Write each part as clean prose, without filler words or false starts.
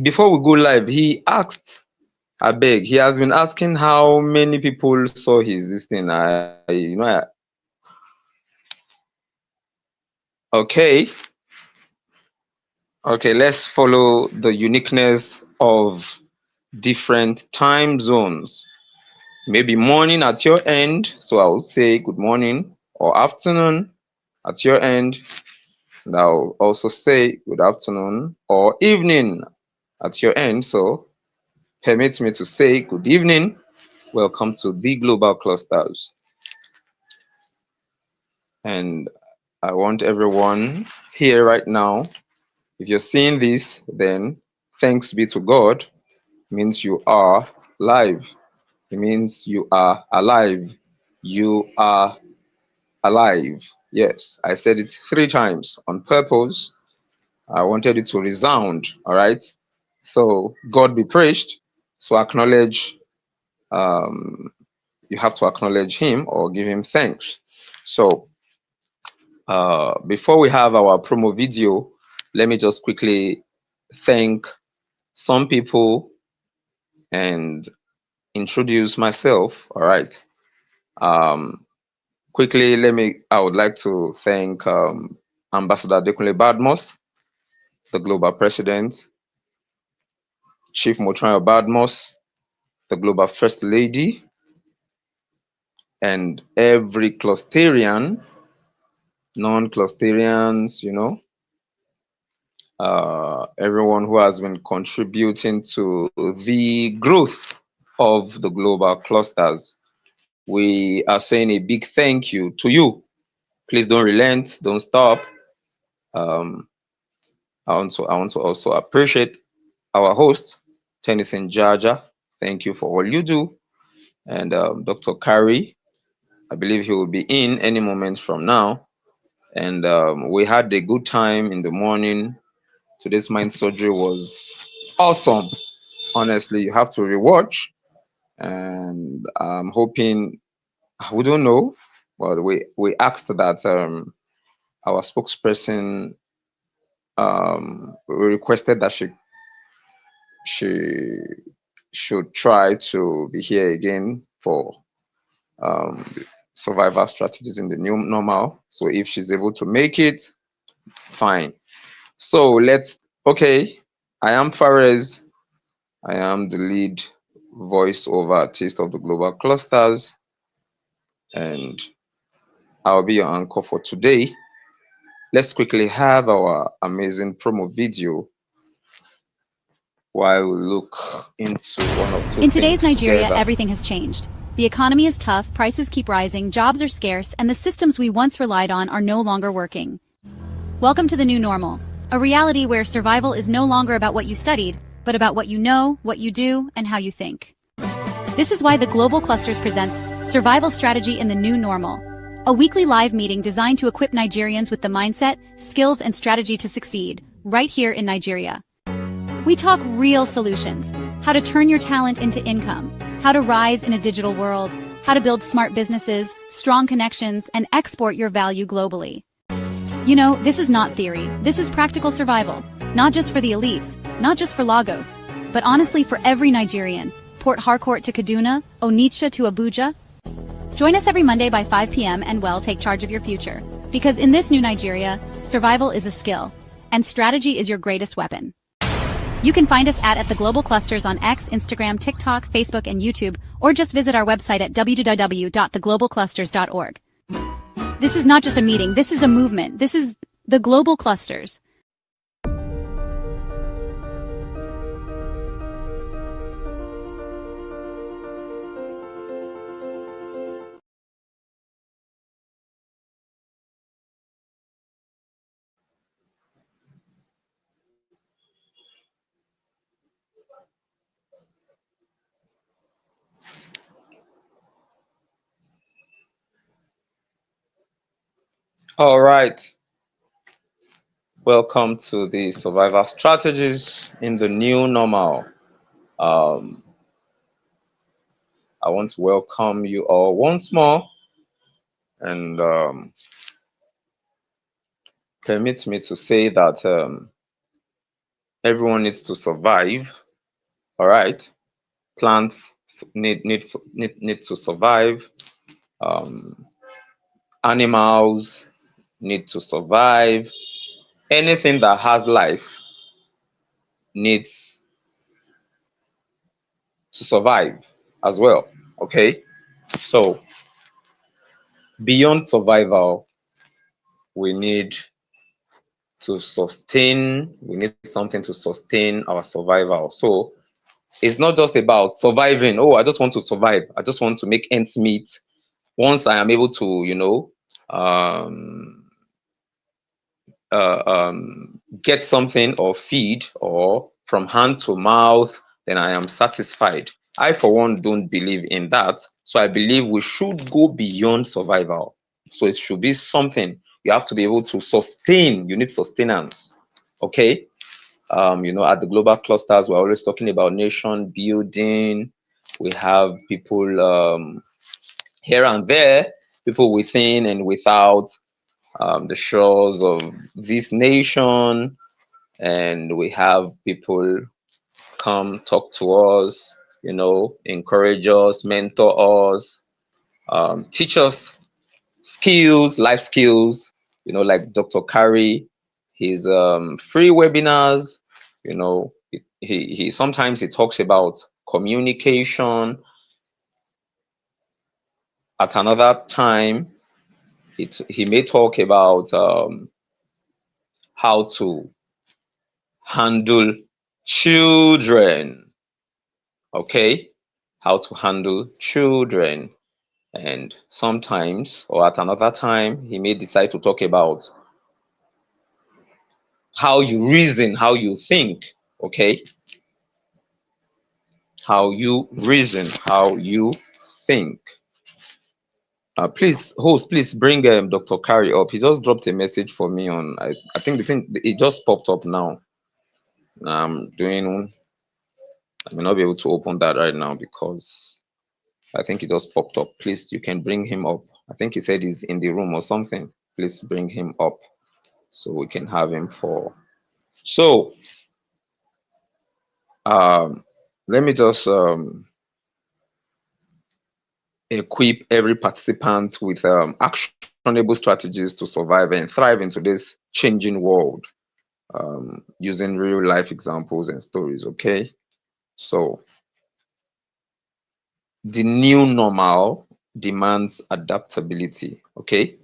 before we go live, he asked, I beg, he has been asking how many people saw his this thing. Okay, okay, let's follow the uniqueness of different time zones. Maybe morning at your end, so I would say good morning, or afternoon at your end, and I'll also say good afternoon, or evening at your end. So permit me to say good evening. Welcome to the Global Clusters. And I want everyone here right now, if you're seeing this, then thanks be to God, means you are live. It means you are alive. You are alive. Yes, I said it 3 times on purpose. I wanted it to resound. All right. So God be praised. So acknowledge, um, you have to acknowledge him or give him thanks. So before we have our promo video, let me just quickly thank some people and introduce myself. All right. Um, quickly, I would like to thank Ambassador Dekunle Badmos, the global president, Chief Motrayo Badmos, the global first lady, and every clusterian, non-clusterians, everyone who has been contributing to the growth of the global clusters. We are saying a big thank you to you. Please don't relent, don't stop. Um, I want to also appreciate our host, Tennyson Jaja. Thank you for all you do. And Dr. Kari, I believe he will be in any moment from now. And we had a good time in the morning. Today's mind surgery was awesome. Honestly, you have to rewatch. And I'm hoping, we don't know, but we asked that our spokesperson, we requested that she should try to be here again for the survival strategies in the new normal. So if she's able to make it, fine. So okay, I am Fares. I am the lead voiceover artist of the Global Clusters, and I'll be your anchor for today. Let's quickly have our amazing promo video while we look into one or two In today's things Nigeria, together. everything has changed. The economy is tough, prices keep rising, jobs are scarce, and the systems we once relied on are no longer working. Welcome to the new normal, a reality where survival is no longer about what you studied, but about what you know, what you do, and how you think. This is why the Global Clusters presents Survival Strategy in the New Normal, a weekly live meeting designed to equip Nigerians with the mindset, skills, and strategy to succeed, right here in Nigeria. We talk real solutions, how to turn your talent into income, how to rise in a digital world, how to build smart businesses, strong connections, and export your value globally. You know, this is not theory, this is practical survival, not just for the elites, not just for Lagos, but honestly for every Nigerian, Port Harcourt to Kaduna, Onitsha to Abuja. Join us every Monday by 5 p.m. and take charge of your future. Because in this new Nigeria, survival is a skill, and strategy is your greatest weapon. You can find us at the Global Clusters on X, Instagram, TikTok, Facebook, and YouTube, or just visit our website at www.theglobalclusters.org. This is not just a meeting, this is a movement. This is the Global Clusters. All right. Welcome to the survival strategies in the new normal. Um, I want to welcome you all once more, and permit me to say that, Everyone needs to survive. All right. Plants need to survive. Um, Animals need to survive. Anything that has life needs to survive as well. Okay. So beyond survival, we need we need something to sustain our survival. So it's not just about surviving. Oh, I just want to survive. I just want to make ends meet. Once I am able to, um, get something or feed or from hand to mouth, then I am satisfied. I, for one, don't believe in that. So I believe we should go beyond survival. So it should be something you have to be able to sustain. You need sustenance. Okay. At the global clusters, we're always talking about nation building. We have people here and there, people within and without the shores of this nation, and we have people come talk to us, encourage us, mentor us, teach us skills, life skills, like Dr. Kari, his free webinars, he sometimes he talks about communication. At another time, he may talk about how to handle children. Okay, how to handle children. And sometimes, or at another time, he may decide to talk about how you reason, how you think. Okay, how you reason, how you think. Please, host, please bring Dr. Kari up. He just dropped a message for me on, I think the thing, it just popped up now. I'm doing, I may not be able to open that right now because I think it just popped up. Please, you can bring him up. I think he said he's in the room or something. Please bring him up so we can have him for. So, um, let me just equip every participant with actionable strategies to survive and thrive into this changing world, using real life examples and stories. Okay, so the new normal demands adaptability. Okay,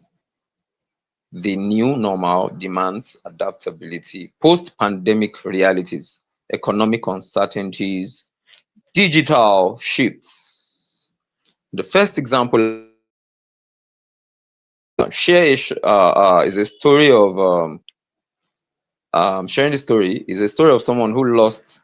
the new normal demands adaptability. Post pandemic realities, economic uncertainties, digital shifts. The first example I want to share is a story of sharing the story is a story of someone who lost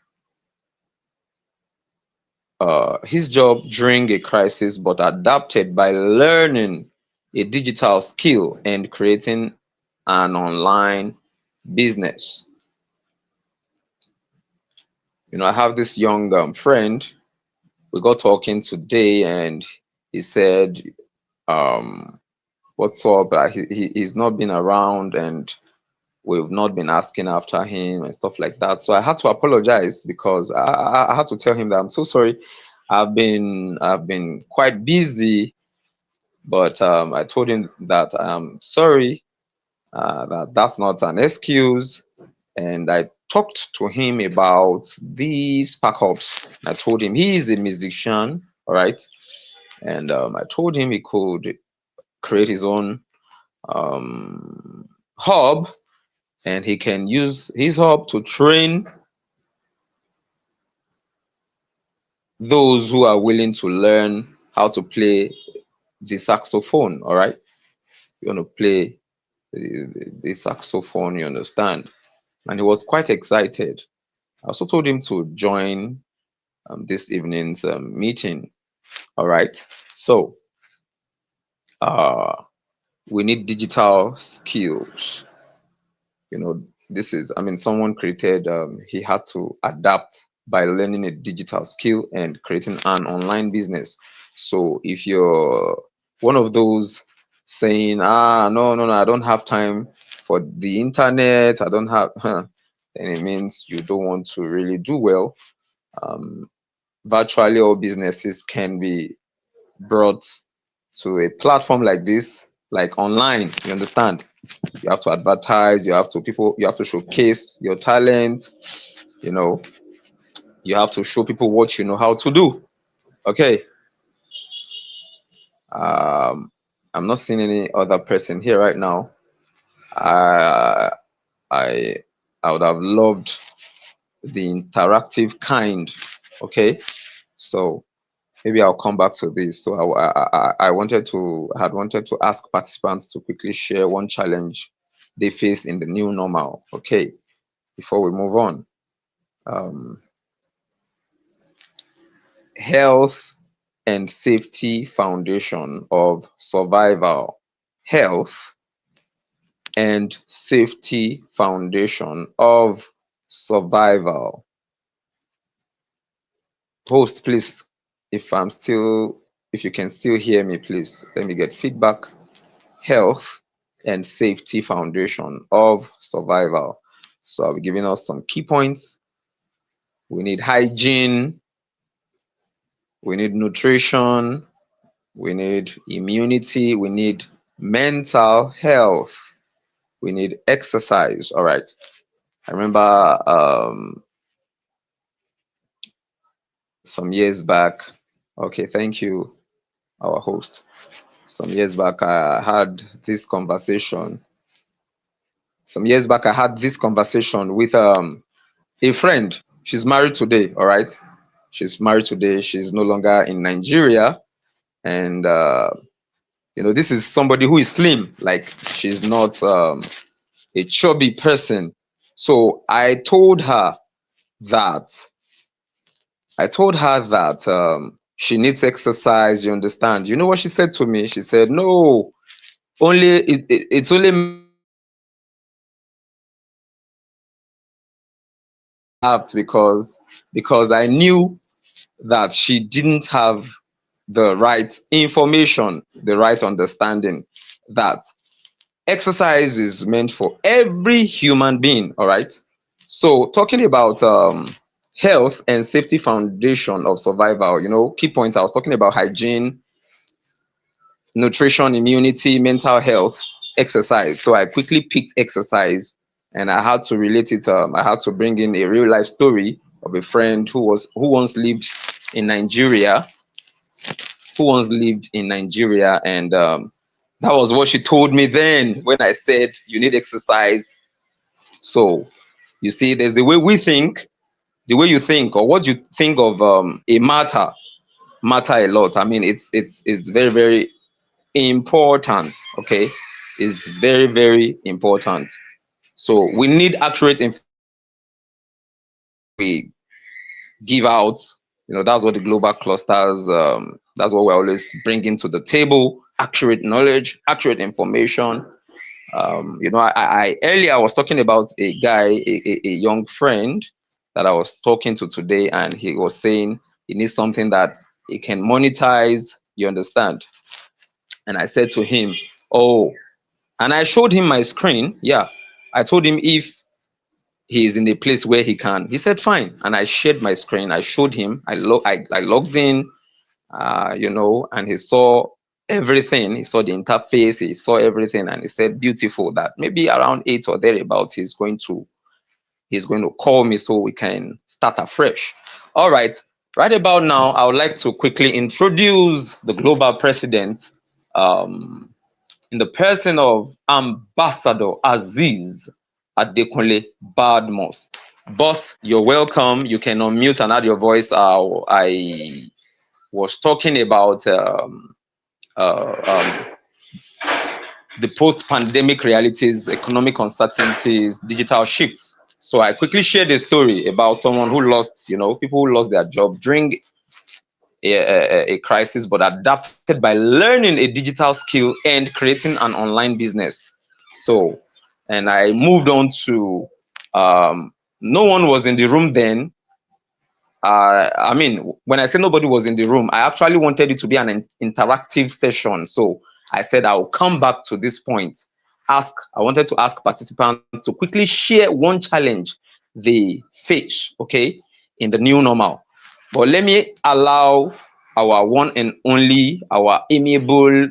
his job during a crisis but adapted by learning a digital skill and creating an online business. I have this young friend. We got talking today, and he said, um, "What's up?" He's not been around, and we've not been asking after him and stuff like that. So I had to apologize because I had to tell him that I'm so sorry. I've been quite busy, but I told him that I'm sorry. That's not an excuse. And I talked to him about these pack ups. I told him he is a musician, all right, and I told him he could create his own hub, and he can use his hub to train those who are willing to learn how to play the saxophone. All right, you want to play the saxophone, you understand? And he was quite excited. I also told him to join this evening's meeting. All right. So uh, we need digital skills. This is, I mean, someone created, he had to adapt by learning a digital skill and creating an online business. So if you're one of those saying, no, no, no, I don't have time for the internet, I don't have, then it means you don't want to really do well. Um, Virtually all businesses can be brought to a platform like this, like online. You understand? You have to advertise, you have to showcase your talent, you know, you have to show people what you know how to do. Okay. Um, I'm not seeing any other person here right now. I I I would have loved the interactive kind. Okay. So maybe I'll come back to this. So I had wanted to ask participants to quickly share one challenge they face in the new normal. Okay, before we move on, um, health and safety foundation of survival. Health and safety foundation of survival. Host, please, if you can still hear me, please let me get feedback. Health and safety foundation of survival. So I'll be giving us some key points. We need hygiene, we need nutrition, we need immunity, we need mental health, we need exercise. All right. I remember some years back. Okay, thank you, our host. Some years back, I had this conversation. Some years back, I had this conversation with a friend. She's married today. All right, she's married today. She's no longer in Nigeria, and this is somebody who is slim. Like, she's not a chubby person. So that I told her that she needs exercise. You understand? You know what she said to me? She said, "No, it's only laughed because I knew that she didn't have the right information, the right understanding that exercise is meant for every human being." All right. So talking about health and safety foundation of survival, key points. I was talking about hygiene, nutrition, immunity, mental health, exercise. So I quickly picked exercise, and I had to relate it. I had to bring in a real life story of a friend who once lived in Nigeria, and that was what she told me then when I said you need exercise. So you see, there's the way we think, the way you think, or what you think of a matter a lot. I mean, it's very, very important. Okay, is very, very important. So we need accurate information we give out. That's what the global clusters, that's what we're always bringing to the table: accurate knowledge, accurate information. I earlier I was talking about a guy, a young friend that I was talking to today, and he was saying he needs something that he can monetize. You understand? And I said to him, "Oh," and I showed him my screen. Yeah, I told him if he's in a place where he can. He said fine, and I shared my screen. I showed him. I logged in, and he saw everything. He saw the interface. He saw everything, and he said beautiful. That maybe around 8 or thereabouts, he's going to call me so we can start afresh. All right. Right about now, I would like to quickly introduce the global president, um, in the person of Ambassador Aziz Adekunle Badmus. Boss, you're welcome. You can unmute and add your voice. I was talking about uh, um, the post-pandemic realities, economic uncertainties, digital shifts. So I quickly shared a story about someone who lost, people who lost their job during a crisis, but adapted by learning a digital skill and creating an online business. So, and I moved on to, no one was in the room then. I mean, when I say nobody was in the room, I actually wanted it to be an interactive session. So I said I'll come back to this point. I wanted to ask participants to quickly share one challenge the fish, okay, in the new normal. But let me allow our one and only, our amiable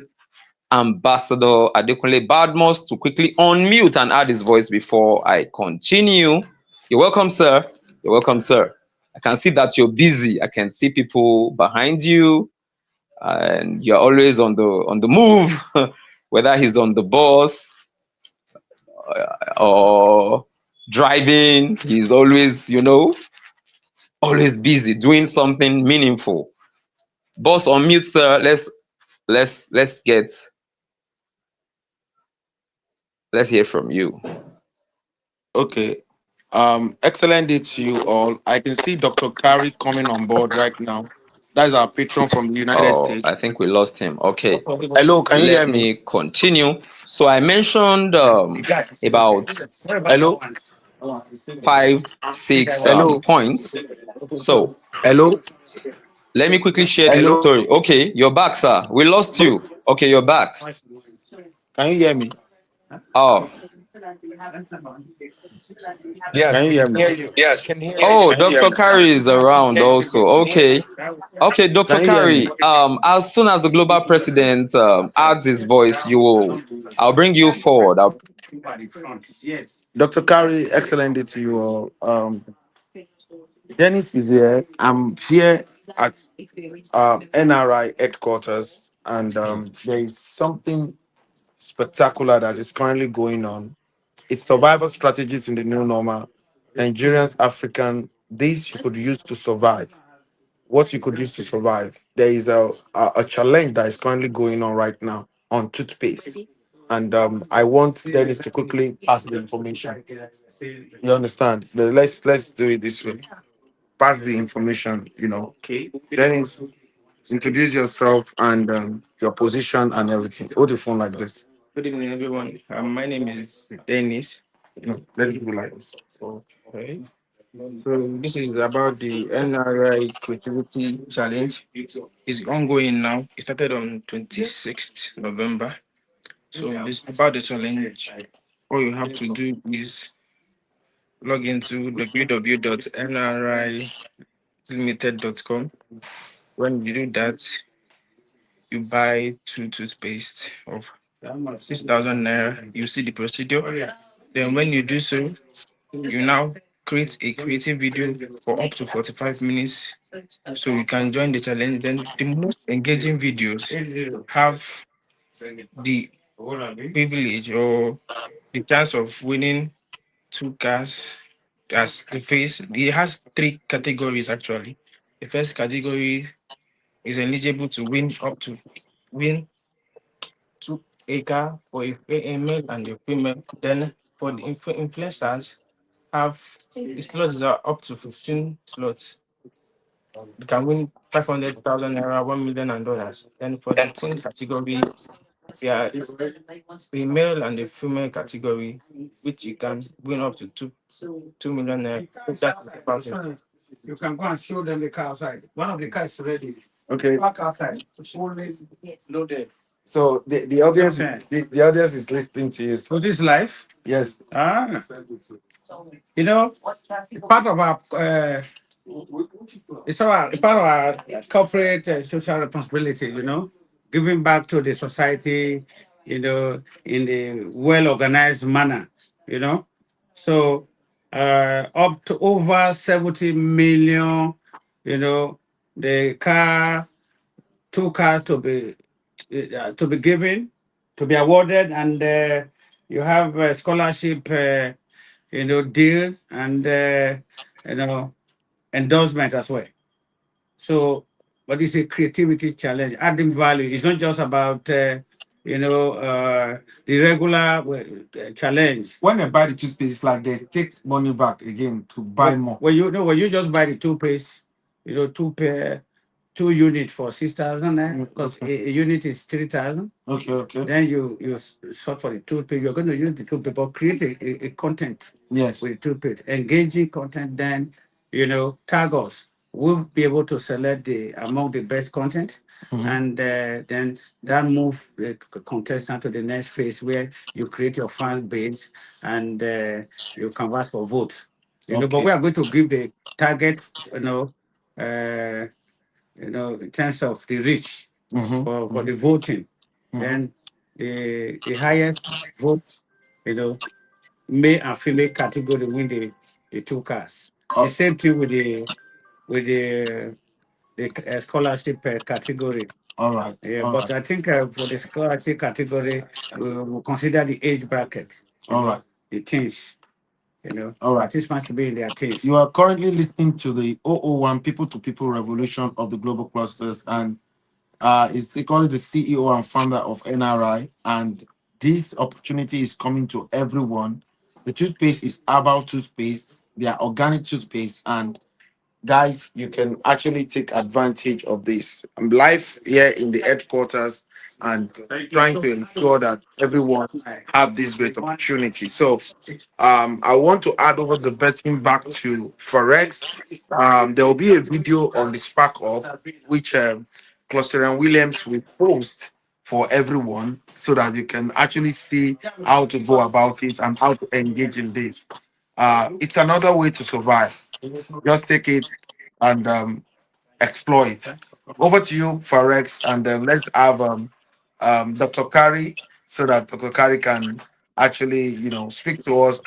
Ambassador Adekunle Badmus to quickly unmute and add his voice before I continue. You're welcome, sir. You're welcome, sir. I can see that you're busy. I can see people behind you, and you're always on the move, whether he's on the bus or driving. He's always, always busy doing something meaningful. Boss, unmute, sir. Let's hear from you. Okay. Excellent day to you all. I can see Dr. Kari coming on board right now. That is our patron from the United Oh, I States. think we lost him. Okay, Hello, can you hear let me? me continue. So I mentioned about Hello? five, six Hello? points. So Hello? let me quickly share this Hello? story. Okay, you're back, sir. We lost you. Okay, you're back. Can you hear me? Oh, Yes, Can you we hear can me? hear you. Yes. Can hear you. oh, Dr. Kari is around also. Okay. Okay, Dr. Can you hear me? Kari, as soon as the global president adds his voice, I'll bring you forward. Dr. Kari, excellent day to you all. Dennis is here. I'm here at NRI headquarters, and there is something spectacular that is currently going on. It's survival strategies in the new normal. Nigerians, African, these you could use to survive. What you could use to survive. There is a challenge that is currently going on right now on toothpaste. And I want Dennis to quickly pass the information. You understand? Let's do it this way. Pass the information, Okay. Dennis, introduce yourself and your position and everything. Hold the phone like this. Good evening, everyone. My name is Dennis. No, let's do like this. Okay. So this is about the NRI Creativity Challenge. It's ongoing now. It started on 26th November. So it's about the challenge. All you have to do is log into www.nrilimited.com. When you do that, you buy two toothpaste of 6,000 naira. You see the procedure. Then when you do so, you now create a creative video for up to 45 minutes so you can join the challenge. Then the most engaging videos have the privilege or the chance of winning two cars as the face. It has three categories actually. The first category is eligible to win two acre for a male and a female. Then for the influencers, have the slots are up to 15 slots. You can win 500,000 naira, 1 million and dollars. Then for the teen category, yeah, a male and a female category, which you can win up to 2 million naira. Exactly about it. You can go and show them the car outside. One of the cars is ready. Okay. Park outside. Only loaded. So the audience the audience is listening to you. So this life, Yes. you know, part of our it's our part of our corporate social responsibility, giving back to the society, in the well organized manner, you know. So up to over 70 million, the two cars to be given, to be awarded, and you have a scholarship, deal and you know endorsement as well. So, but it's a creativity challenge, adding value. It's not just about the regular challenge. When they buy the toothpaste, it's like they take money back again to buy more. When you just buy the toothpaste, two unit for 6,000, because a unit is 3,000. Okay. Then you sort for the toothpaste. You're going to use the toothpaste, but create a content Yes. with the toothpaste, engaging content. Then tag us. We'll be able to select the among the best content, and then that move the contestant to the next phase where you create your fan base and you canvas for votes. But we are going to give the target, uh, in terms of the reach for the voting. Then the highest vote, male and female category win the two cars. The same thing with the scholarship category. All right. Yeah, All but right. I think for the scholarship category, we'll consider the age bracket. All right. The teens. All right. Participants should be in their teens. You are currently listening to the 001 People to People Revolution of the Global Clusters, and is currently the CEO and founder of NRI. And this opportunity is coming to everyone. The toothpaste is herbal toothpaste. They are organic toothpaste, and guys, you can actually take advantage of this. I'm live here in the headquarters and trying to ensure that everyone have this great opportunity. So I want to add over the betting back to Forex. There will be a video on the Spark Off, which Cluster and Williams will post for everyone so that you can actually see how to go about it and how to engage in this. It's another way to survive. Just take it and explore it. Over to you, Forex, and let's have Dr. Kari so that Dr. Kari can actually, speak to us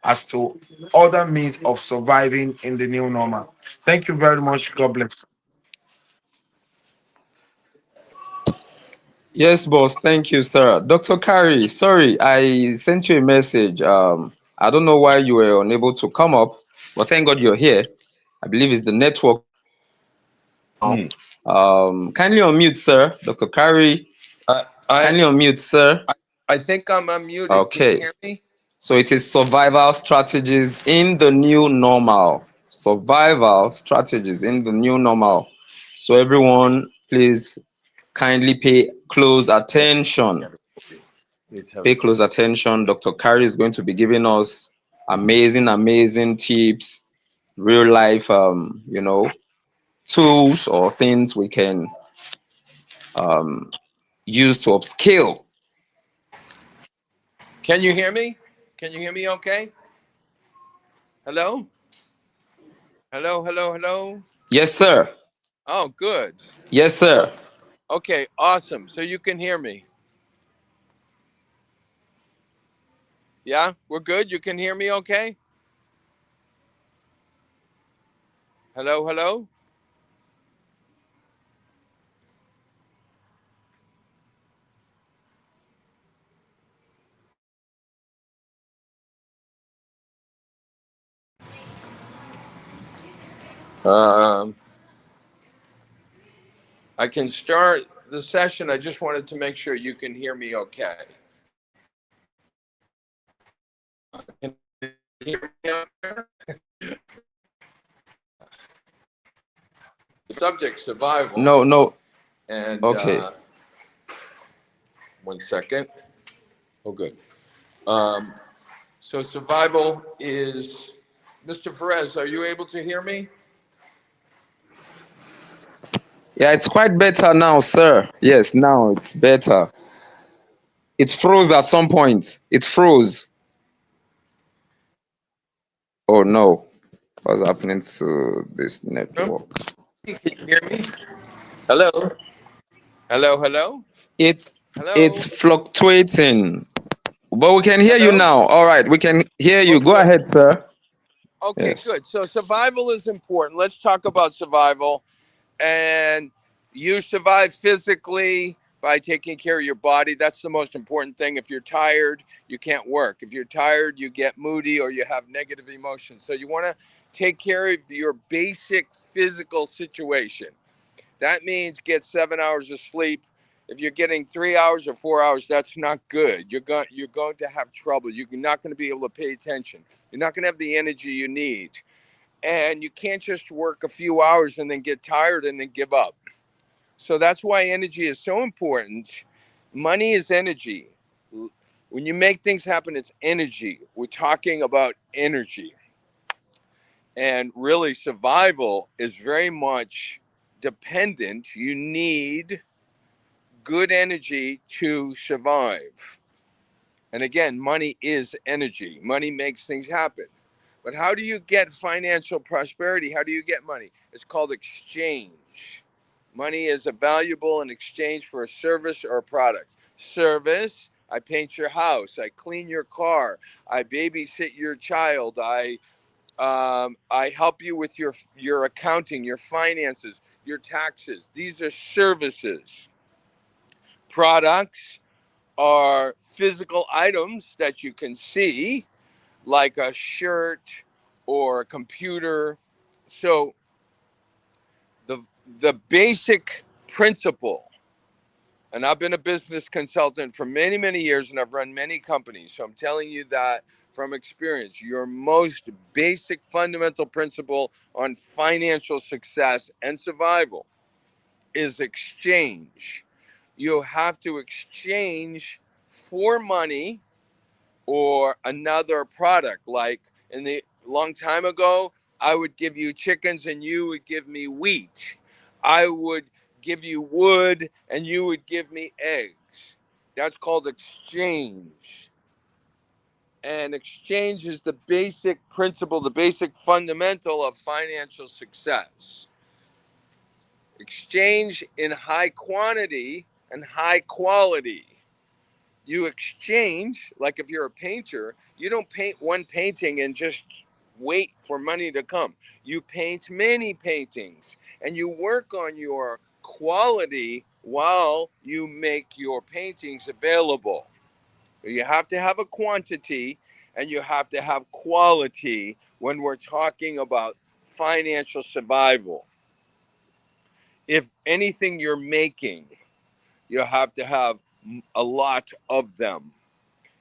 as to other means of surviving in the new normal. Thank you very much. God bless. Yes, boss. Thank you, sir. Dr. Kari, sorry, I sent you a message. I don't know why you were unable to come up, but thank God you're here. I believe it's the network now. Hmm. Kindly unmute, sir. Dr. Kari, I, I kindly unmute, sir. I think I'm unmuted. Can you Okay. hear me? So it is survival strategies in the new normal. Survival strategies in the new normal. So everyone, please kindly pay close attention. Please have a Pay seat. close attention. Dr. Kari is going to be giving us amazing tips, real life, tools or things we can um, use to upscale. Can you hear me? Can you hear me okay? Hello? Hello, hello, hello. Yes, sir. Oh, good. Yes, sir. Okay, awesome. So you can hear me. Yeah, we're good. You can hear me okay? Hello, hello. Um, I can start the session. I just wanted to make sure you can hear me okay. Can you hear me out there? The subject survival. No, no. And Okay. 1 second. Oh, good. Um, so survival is, Mr. Perez, are you able to hear me? Yeah, it's quite better now, sir. Yes, now it's better. It froze at some point. It froze. Oh no. What's happening to this network? Can you hear me? Hello? Hello, hello? It's Hello? it's fluctuating. But we can hear you Hello? now. All right, we can hear Oh, you. Go good. ahead, sir. Okay, Yes. good. So survival is important. Let's talk about survival. And you survive physically by taking care of your body. That's the most important thing. If you're tired, you can't work. If you're tired, you get moody or you have negative emotions. So you want to take care of your basic physical situation. That means get 7 hours of sleep. If you're getting 3 hours or 4 hours, that's not good. You're going to have trouble. You're not going to be able to pay attention. You're not going to have the energy you need. And you can't just work a few hours and then get tired and then give up. So that's why energy is so important. Money is energy. When you make things happen, it's energy. We're talking about energy. And really, survival is very much dependent. You need good energy to survive. And again, money is energy. Money makes things happen. But how do you get financial prosperity? How do you get money? It's called exchange. Money is a valuable in exchange for a service or a product. Service, I paint your house, I clean your car, I babysit your child, I help you with your accounting, your finances, your taxes. These are services. Products are physical items that you can see, like a shirt or a computer. So the the basic principle, and I've been a business consultant for many, many years, and I've run many companies. So I'm telling you that from experience, your most basic fundamental principle on financial success and survival is exchange. You have to exchange for money or another product. Like in the long time ago, I would give you chickens and you would give me wheat. I would give you wood and you would give me eggs. That's called exchange. And exchange is the basic principle, the basic fundamental of financial success. Exchange in high quantity and high quality. You exchange, like if you're a painter, you don't paint one painting and just wait for money to come. You paint many paintings and you work on your quality while you make your paintings available. You have to have a quantity and you have to have quality when we're talking about financial survival. If anything you're making, you have to have a lot of them.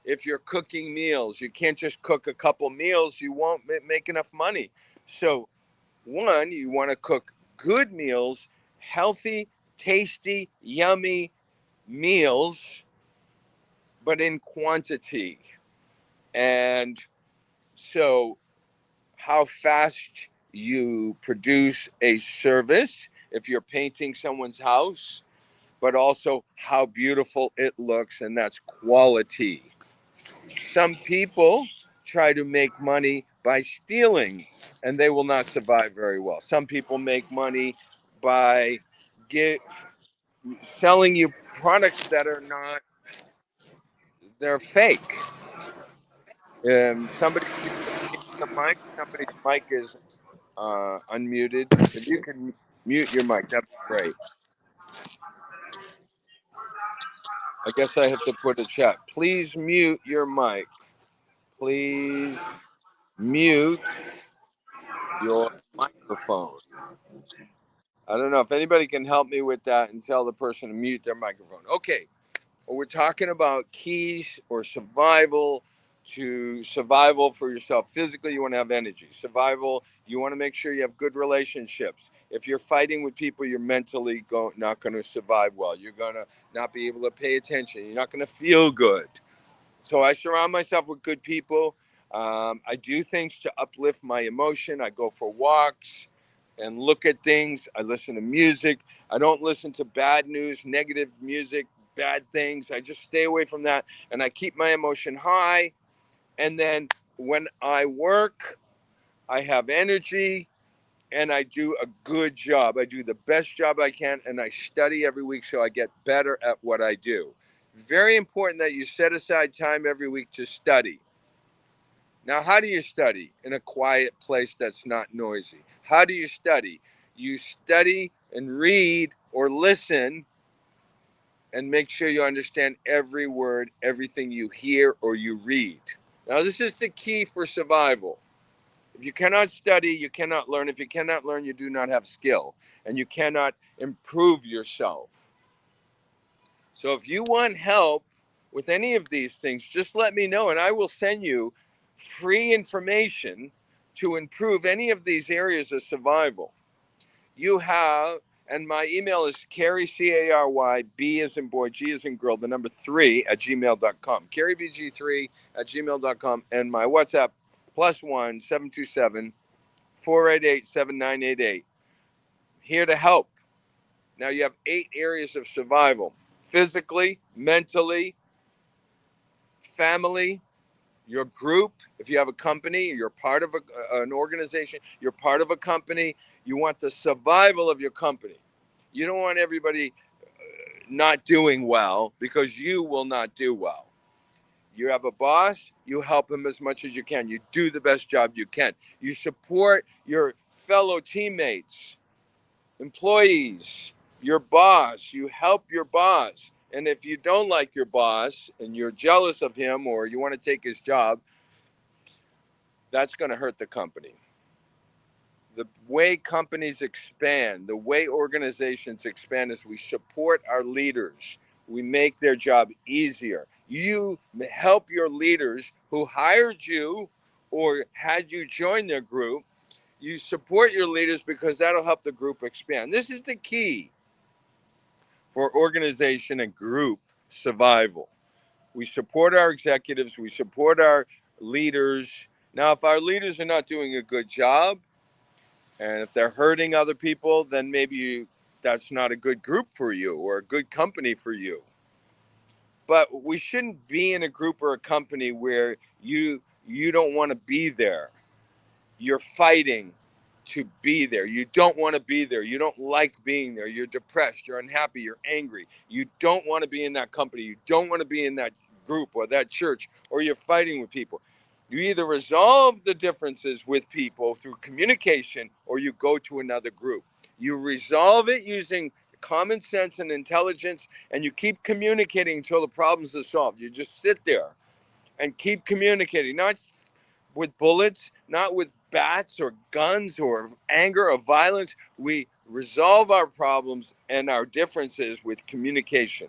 If you're cooking meals, you can't just cook a couple meals, you won't make enough money. So, one, you want to cook good meals, healthy, tasty, yummy meals, but in quantity. And so, how fast you produce a service, if you're painting someone's house, but also how beautiful it looks, and that's quality. Some people try to make money by stealing and they will not survive very well. Some people make money by get, selling you products that are not, they're fake. Somebody the mic, somebody's mic is unmuted. If you can mute your mic, that'd be great. I guess I have to put a chat. Please mute your mic. Please mute your microphone. I don't know if anybody can help me with that and tell the person to mute their microphone. Okay, well, we're talking about keys or survival to survival for yourself. Physically, you want to have energy. Survival, you want to make sure you have good relationships. If you're fighting with people, you're mentally not going to survive well. You're going to not be able to pay attention. You're not going to feel good. So I surround myself with good people. I do things to uplift my emotion. I go for walks and look at things. I listen to music. I don't listen to bad news, negative music, bad things. I just stay away from that and I keep my emotion high. And then when I work, I have energy and I do a good job. I do the best job I can and I study every week so I get better at what I do. Very important that you set aside time every week to study. Now, how do you study? In a quiet place that's not noisy. How do you study? You study and read or listen and make sure you understand every word, everything you hear or you read. Now, this is the key for survival. If you cannot study, you cannot learn. If you cannot learn, you do not have skill and you cannot improve yourself. So if you want help with any of these things, just let me know and I will send you free information to improve any of these areas of survival. You have, and my email is Carrie, Cary, B as in boy, G as in girl, the number 3 at gmail.com. CarrieBG3 at gmail.com. And my WhatsApp +1 727 488 7988. Here to help. Now you have 8 areas of survival: physically, mentally, family, Your group, if you have a company, you're part of an organization, you're part of a company, you want the survival of your company. You don't want everybody not doing well, because you will not do well. You have a boss, you help him as much as you can. You do the best job you can. You support your fellow teammates, employees, your boss. You help your boss. And if you don't like your boss and you're jealous of him or you want to take his job, that's going to hurt the company. The way companies expand, the way organizations expand, is we support our leaders. We make their job easier. You help your leaders who hired you or had you join their group. You support your leaders because that'll help the group expand. This is the key for organization and group survival. We support our executives. We support our leaders. Now, if our leaders are not doing a good job, and if they're hurting other people, then maybe that's not a good group for you or a good company for you. But we shouldn't be in a group or a company where you don't want to be there. You're fighting to be there. You don't want to be there. You don't like being there. You're depressed. You're unhappy. You're angry. You don't want to be in that company. You don't want to be in that group or that church, or you're fighting with people. You either resolve the differences with people through communication or you go to another group. You resolve it using common sense and intelligence, and you keep communicating until the problems are solved. You just sit there and keep communicating, not with bullets, not with bats or guns or anger or violence. We resolve our problems and our differences with communication.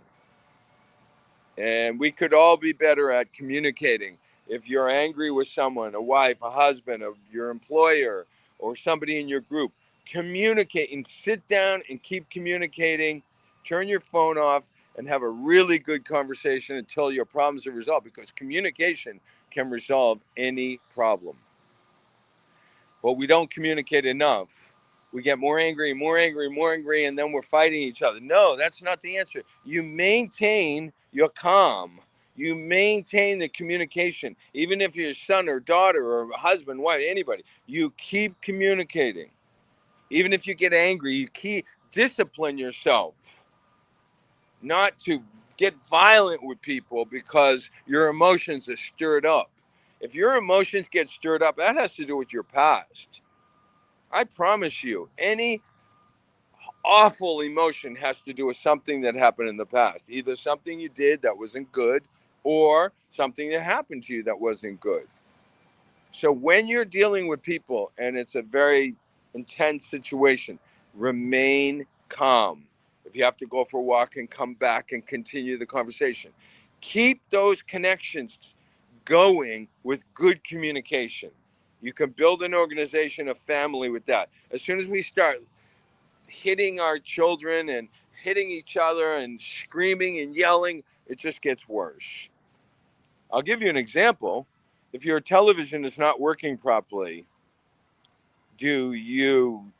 And we could all be better at communicating. If you're angry with someone, a wife, a husband, your employer, or somebody in your group, communicate and sit down and keep communicating. Turn your phone off and have a really good conversation until your problems are resolved, because communication can resolve any problem. But we don't communicate enough. We get more angry, more angry, more angry, and then we're fighting each other. No, that's not the answer. You maintain your calm. You maintain the communication. Even if you're son or daughter or husband, wife, anybody, you keep communicating. Even if you get angry, you keep discipline yourself not to get violent with people because your emotions are stirred up. If your emotions get stirred up, that has to do with your past. I promise you, any awful emotion has to do with something that happened in the past. Either something you did that wasn't good or something that happened to you that wasn't good. So when you're dealing with people and it's a very intense situation, remain calm. If you have to go for a walk and come back and continue the conversation, keep those connections going with good communication. You can build an organization, a family with that. As soon as we start hitting our children and hitting each other and screaming and yelling, it just gets worse. I'll give you an example. If your television is not working properly, do you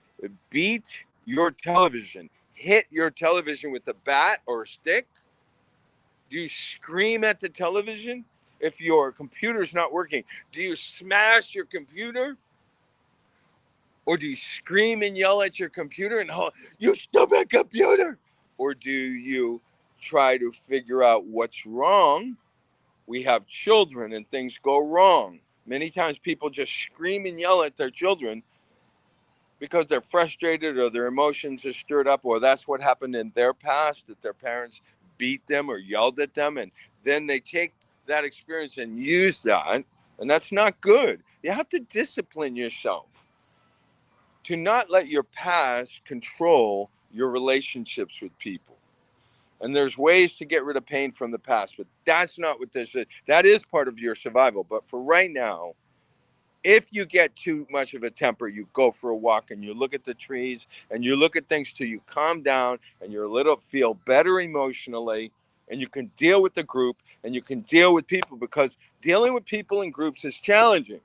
beat your television, hit your television with a bat or a stick? Do you scream at the television? If your computer's not working, do you smash your computer? Or do you scream and yell at your computer and holler, "You stupid computer"? Or do you try to figure out what's wrong? We have children and things go wrong. Many times people just scream and yell at their children because they're frustrated or their emotions are stirred up, or that's what happened in their past, that their parents beat them or yelled at them. And then they take that experience and use that. And that's not good. You have to discipline yourself to not let your past control your relationships with people. And there's ways to get rid of pain from the past, but that's not what this is. That is part of your survival. But for right now, if you get too much of a temper, you go for a walk and you look at the trees and you look at things till you calm down and you're a little feel better emotionally, and you can deal with the group and you can deal with people, because dealing with people in groups is challenging.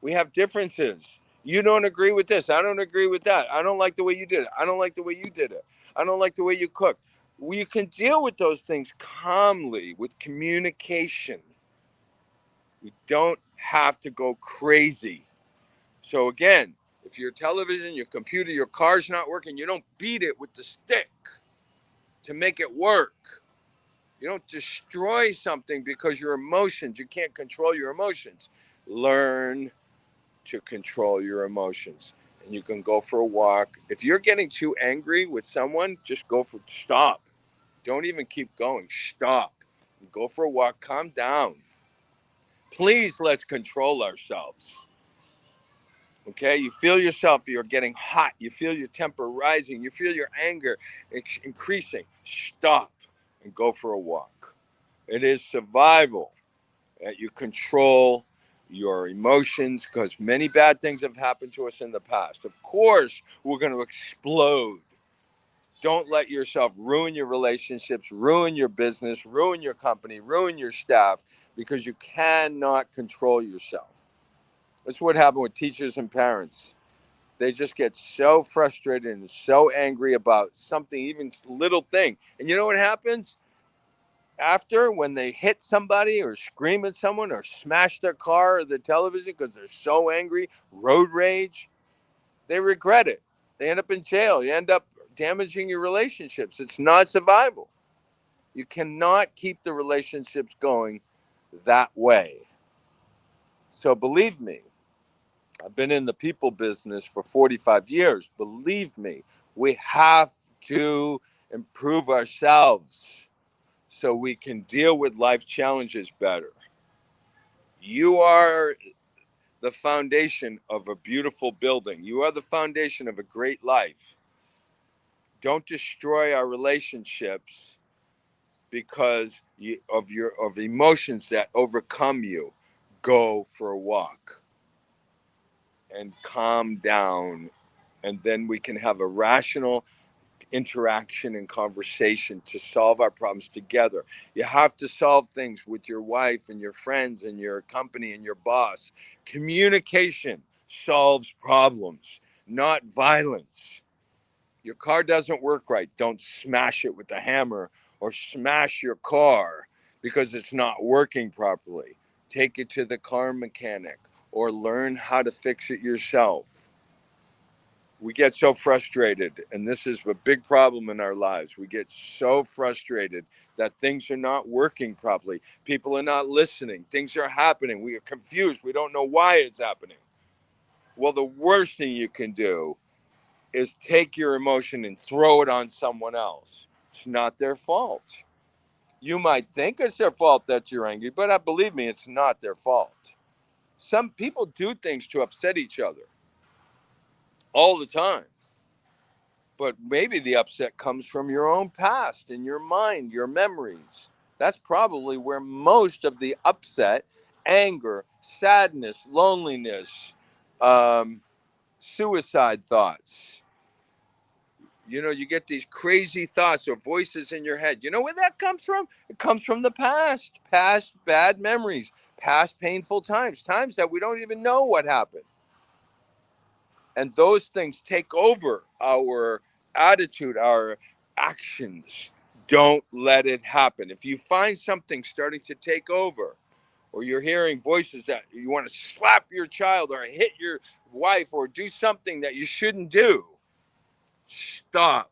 We have differences. You don't agree with this. I don't agree with that. I don't like the way you did it. I don't like the way you did it. I don't like the way you cook. We can deal with those things calmly with communication. You don't have to go crazy. So again, if your television, your computer, your car's not working, you don't beat it with the stick to make it work. You don't destroy something because your emotions, you can't control your emotions. Learn to control your emotions. And you can go for a walk. If you're getting too angry with someone, just stop. Don't even keep going. Stop. Go for a walk. Calm down. Please, let's control ourselves. Okay, you feel yourself, you're getting hot. You feel your temper rising. You feel your anger increasing. Stop and go for a walk. It is survival that you control your emotions because many bad things have happened to us in the past. Of course, we're going to explode. Don't let yourself ruin your relationships, ruin your business, ruin your company, ruin your staff because you cannot control yourself. That's what happened with teachers and parents. They just get so frustrated and so angry about something, even little thing. And you know what happens? After, when they hit somebody or scream at someone or smash their car or the television because they're so angry, road rage, they regret it. They end up in jail. You end up damaging your relationships. It's not survival. You cannot keep the relationships going that way. So believe me, I've been in the people business for 45 years. Believe me, we have to improve ourselves so we can deal with life challenges better. You are the foundation of a beautiful building. You are the foundation of a great life. Don't destroy our relationships because of emotions that overcome you. Go for a walk and calm down, and then we can have a rational interaction and conversation to solve our problems together. You have to solve things with your wife and your friends and your company and your boss. Communication solves problems, not violence. Your car doesn't work right. Don't smash it with a hammer or smash your car because it's not working properly. Take it to the car mechanic or learn how to fix it yourself. We get so frustrated, and this is a big problem in our lives. We get so frustrated that things are not working properly. People are not listening. Things are happening. We are confused. We don't know why it's happening. Well, the worst thing you can do is take your emotion and throw it on someone else. It's not their fault. You might think it's their fault that you're angry, but believe me, it's not their fault. Some people do things to upset each other all the time. But maybe the upset comes from your own past and your mind, your memories. That's probably where most of the upset, anger, sadness, loneliness, suicide thoughts. You know, you get these crazy thoughts or voices in your head. You know where that comes from? It comes from the past bad memories, past painful times, times that we don't even know what happened. And those things take over our attitude, our actions. Don't let it happen. If you find something starting to take over, or you're hearing voices that you want to slap your child or hit your wife or do something that you shouldn't do, stop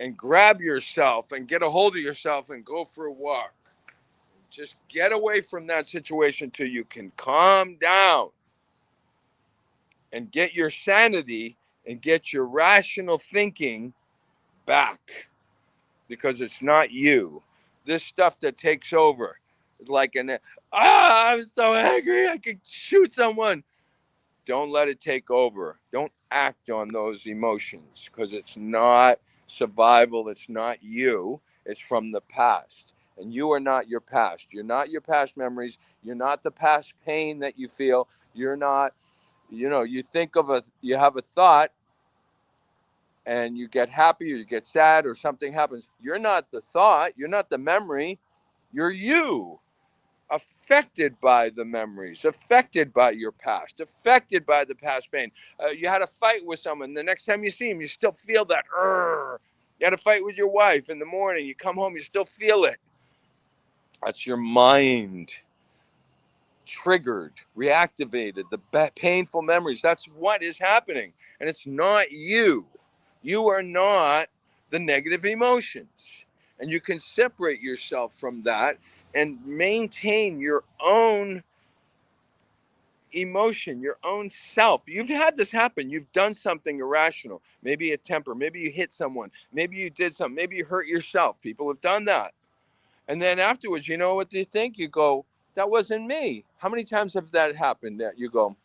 and grab yourself and get a hold of yourself and go for a walk. Just get away from that situation till you can calm down and get your sanity and get your rational thinking back, because it's not you. This stuff that takes over is like I'm so angry I could shoot someone. Don't let it take over. Don't act on those emotions because it's not survival. It's not you. It's from the past. And you are not your past. You're not your past memories. You're not the past pain that you feel. You're not, you have a thought and you get happy or you get sad or something happens. You're not the thought. You're not the memory. You're you, affected by the memories, affected by your past, affected by the past pain. You had a fight with someone. The next time you see him, you still feel that. You had a fight with your wife in the morning. You come home, you still feel it. That's your mind. triggered, reactivated, the painful memories. That's what is happening. And it's not you. You are not the negative emotions. And you can separate yourself from that and maintain your own emotion, your own self. You've had this happen. You've done something irrational, maybe a temper, maybe you hit someone, maybe you did something, maybe you hurt yourself. People have done that. And then afterwards, you know what you think? You go, that wasn't me. How many times have that happened that you go,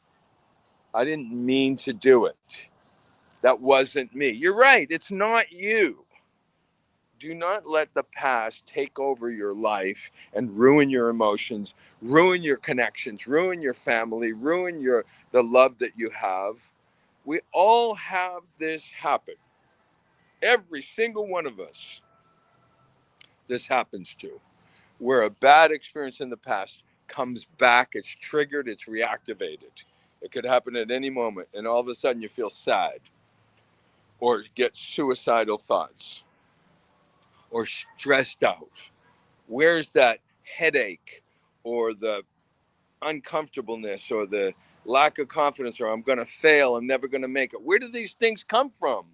I didn't mean to do it. That wasn't me. You're right. It's not you. Do not let the past take over your life and ruin your emotions, ruin your connections, ruin your family, ruin the love that you have. We all have this happen. Every single one of us, this happens to. Where a bad experience in the past comes back, it's triggered, it's reactivated. It could happen at any moment, and all of a sudden you feel sad or get suicidal thoughts or stressed out. Where's that headache or the uncomfortableness or the lack of confidence, or I'm going to fail, I'm never going to make it? Where do these things come from?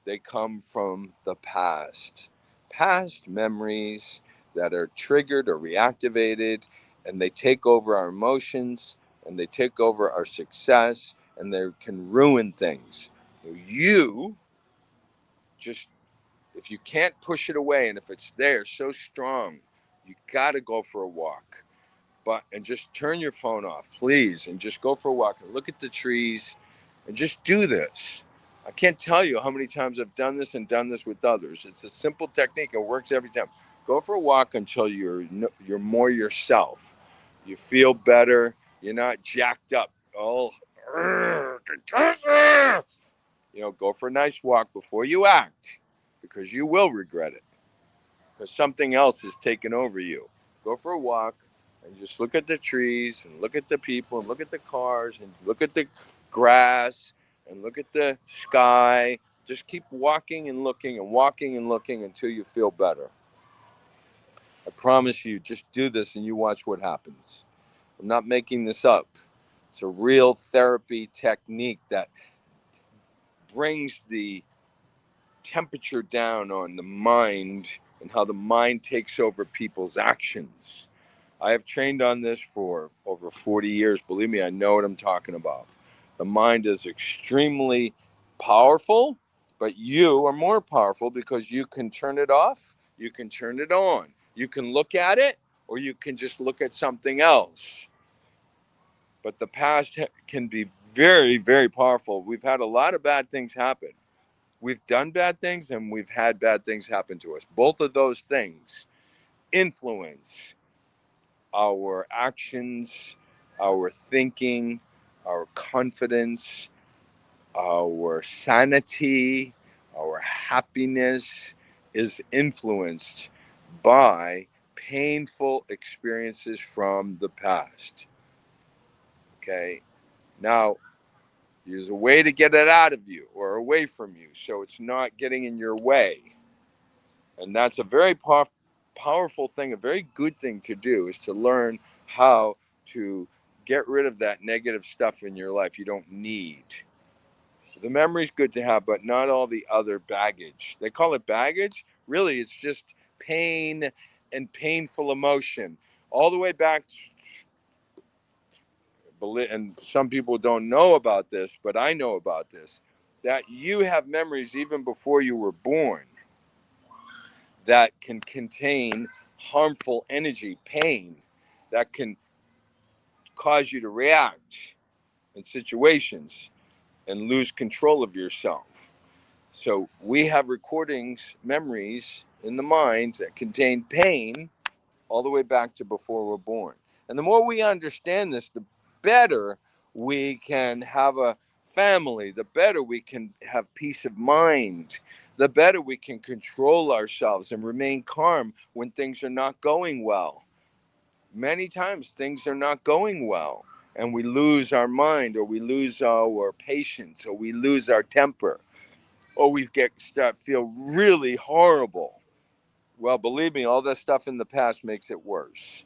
They come from the past. Past memories that are triggered or reactivated, and they take over our emotions and they take over our success, and they can ruin things. You just, if you can't push it away, and if it's there so strong, you got to go for a walk. And just turn your phone off, please, and just go for a walk and look at the trees and just do this. I can't tell you how many times I've done this and done this with others. It's a simple technique. It works every time. Go for a walk until you're more yourself. You feel better. You're not jacked up. Oh, go for a nice walk before you act, because you will regret it, because something else is taking over you. Go for a walk and just look at the trees and look at the people and look at the cars and look at the grass and look at the sky. Just keep walking and looking until you feel better. I promise you, just do this and you watch what happens. I'm not making this up. It's a real therapy technique that brings the temperature down on the mind and how the mind takes over people's actions. I have trained on this for over 40 years. Believe me, I know what I'm talking about. The mind is extremely powerful, but you are more powerful because you can turn it off, you can turn it on. You can look at it, or you can just look at something else. But the past can be very, very powerful. We've had a lot of bad things happen. We've done bad things and we've had bad things happen to us. Both of those things influence our actions, our thinking, our confidence, our sanity, our happiness is influenced by painful experiences from the past. Okay. Now, there's a way to get it out of you or away from you so it's not getting in your way. And that's a very powerful thing, a very good thing to do, is to learn how to get rid of that negative stuff in your life you don't need. The memory's good to have, but not all the other baggage. They call it baggage. Really, it's just pain and painful emotion. All the way back, and some people don't know about this, but I know about this, that you have memories even before you were born that can contain harmful energy, pain, that can cause you to react in situations and lose control of yourself. So we have recordings, memories in the mind that contain pain all the way back to before we're born. And the more we understand this, the better we can have a family, the better we can have peace of mind, the better we can control ourselves and remain calm when things are not going well. Many times things are not going well and we lose our mind, or we lose our patience, or we lose our temper, or we feel really horrible. Well, believe me, all that stuff in the past makes it worse.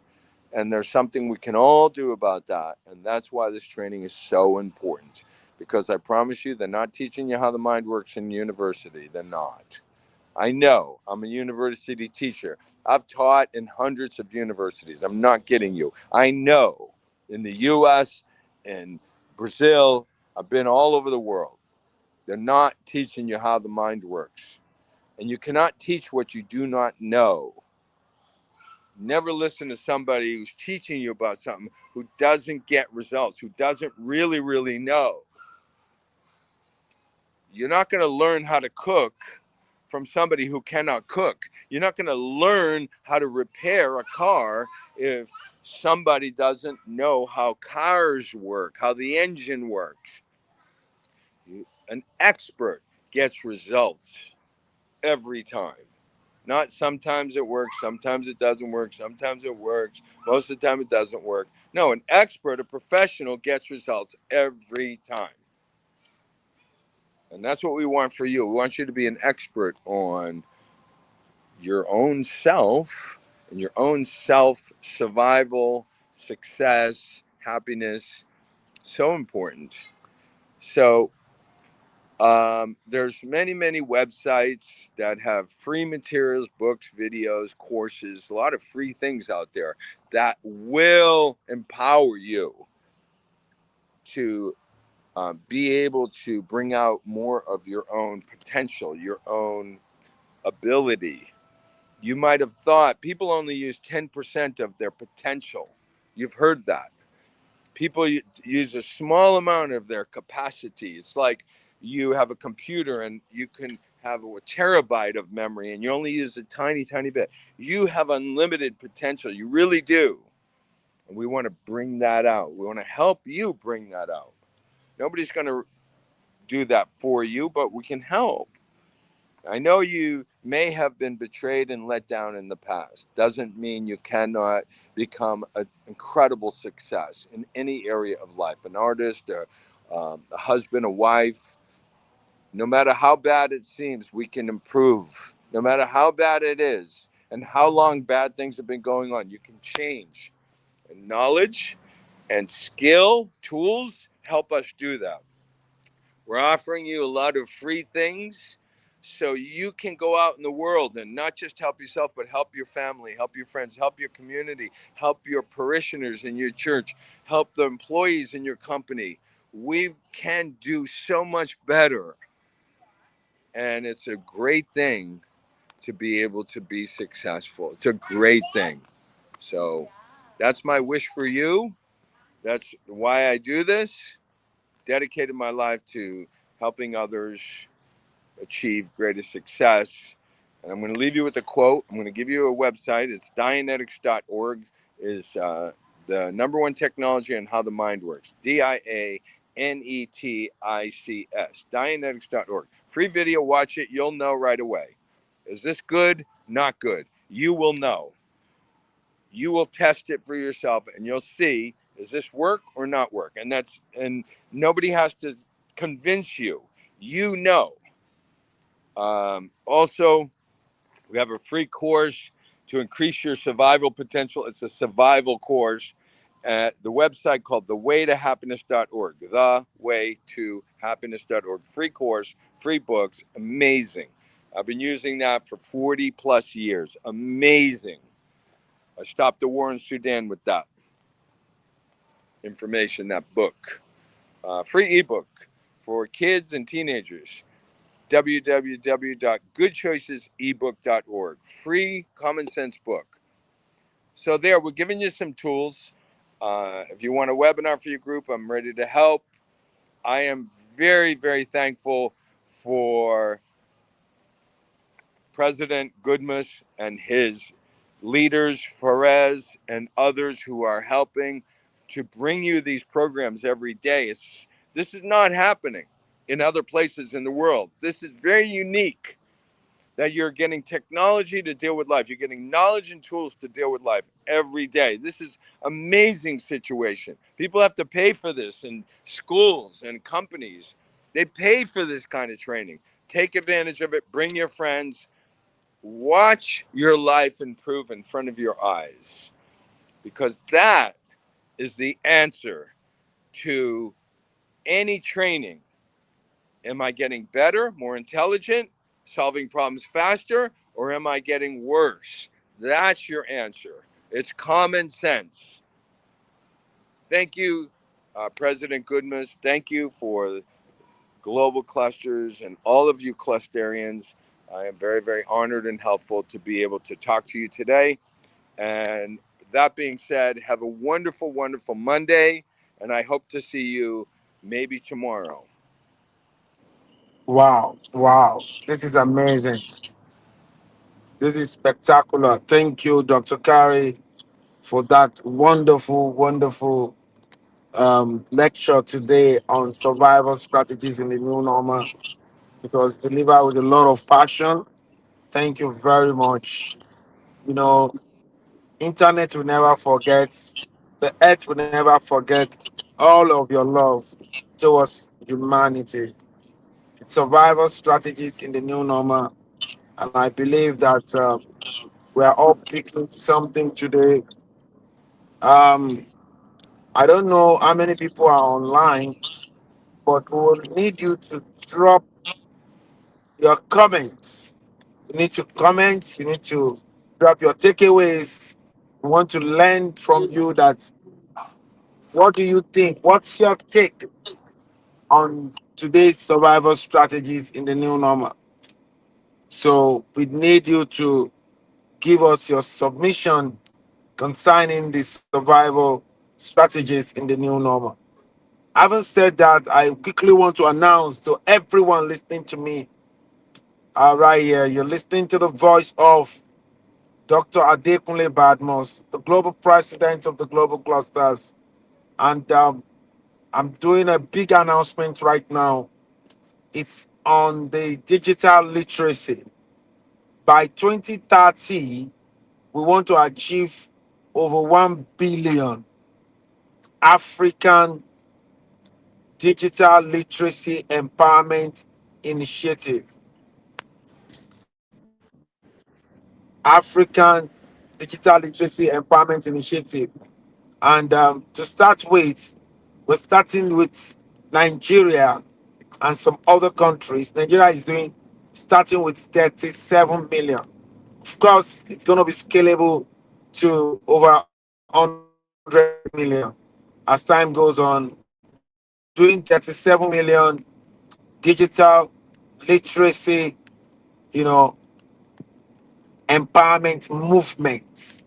And there's something we can all do about that. And that's why this training is so important. Because I promise you, they're not teaching you how the mind works in university. They're not. I know. I'm a university teacher. I've taught in hundreds of universities. I'm not kidding you. I know. In the US, in Brazil, I've been all over the world. They're not teaching you how the mind works. And you cannot teach what you do not know. Never listen to somebody who's teaching you about something who doesn't get results, who doesn't really know. You're not going to learn how to cook from somebody who cannot cook. You're not going to learn how to repair a car if somebody doesn't know how cars work, how the engine works. An expert gets results every time. Not sometimes it works, sometimes it doesn't work, sometimes it works, most of the time it doesn't work. No, an expert, a professional gets results every time. And that's what we want for you. We want you to be an expert on your own self and your own self survival, success, happiness. So important. So there's many websites that have free materials, books, videos, courses, a lot of free things out there that will empower you to be able to bring out more of your own potential, your own ability. You might have thought people only use 10% of their potential. You've heard that. People use a small amount of their capacity. It's like you have a computer and you can have a terabyte of memory and you only use a tiny bit. You have unlimited potential. You really do. And we want to bring that out. We want to help you bring that out. Nobody's going to do that for you, but we can help. I know you may have been betrayed and let down in the past. Doesn't mean you cannot become an incredible success in any area of life. An artist, a husband, a wife. No matter how bad it seems, we can improve. No matter how bad it is and how long bad things have been going on, you can change. And knowledge and skill, tools help us do that. We're offering you a lot of free things so you can go out in the world and not just help yourself, but help your family, help your friends, help your community, help your parishioners in your church, help the employees in your company. We can do so much better. And it's a great thing to be able to be successful. It's a great thing. So that's my wish for you. That's why I do this. Dedicated my life to helping others achieve greater success. And I'm going to leave you with a quote. I'm going to give you a website. It's Dianetics.org is the number one technology on how the mind works. Dianetics. Dianetics.org. Free video. Watch it. You'll know right away. Is this good? Not good. You will know. You will test it for yourself and you'll see, is this work or not work? And nobody has to convince you. You know. Also, we have a free course to increase your survival potential. It's a survival course at the website called thewaytohappiness.org. Thewaytohappiness.org. Free course, free books, amazing. I've been using that for 40 plus years. Amazing. I stopped the war in Sudan with that information, that book. Free ebook for kids and teenagers. www.goodchoicesebook.org. Free common sense book. So there, we're giving you some tools. If you want a webinar for your group, I'm ready to help. I am very thankful for President Goodmus and his leaders, Perez and others who are helping to bring you these programs every day. This is not happening in other places in the world. This is very unique that you're getting technology to deal with life. You're getting knowledge and tools to deal with life every day. This is amazing situation. People have to pay for this in schools and companies. They pay for this kind of training. Take advantage of it. Bring your friends. Watch your life improve in front of your eyes. because that is the answer to any training. Am I getting better, more intelligent, solving problems faster, or am I getting worse? That's your answer. It's common sense. Thank you, President Goodmas. Thank you for global clusters and all of you clusterians. I am very, very honored and helpful to be able to talk to you today. And that being said, have a wonderful, wonderful Monday. And I hope to see you maybe tomorrow. Wow, wow. This is amazing. This is spectacular. Thank you, Dr. Kari, for that wonderful, wonderful lecture today on survival strategies in the new normal. It was delivered with a lot of passion. Thank you very much. You know, internet will never forget, the earth will never forget all of your love towards humanity. It's survival strategies in the new normal. And I believe that we are all picking something today. Um, I don't know how many people are online, but we will need you to drop your comments. You need to comment, you need to drop your takeaways. We want to learn from you that what do you think? What's your take on today's survival strategies in the new normal? So we need you to give us your submission concerning the survival strategies in the new normal. Having said that, I quickly want to announce to everyone listening to me right here, you're listening to the voice of Dr. Adekunle Badmos, the global president of the Global Clusters. And I'm doing a big announcement right now. It's on the digital literacy. By 2030, we want to achieve over 1 billion African digital literacy empowerment initiative. African digital literacy empowerment initiative. And to start with, we're starting with Nigeria and some other countries. Nigeria is doing starting with 37 million. Of course, it's going to be scalable to over 100 million as time goes on. But we're doing 37 million digital literacy, you know, empowerment movements.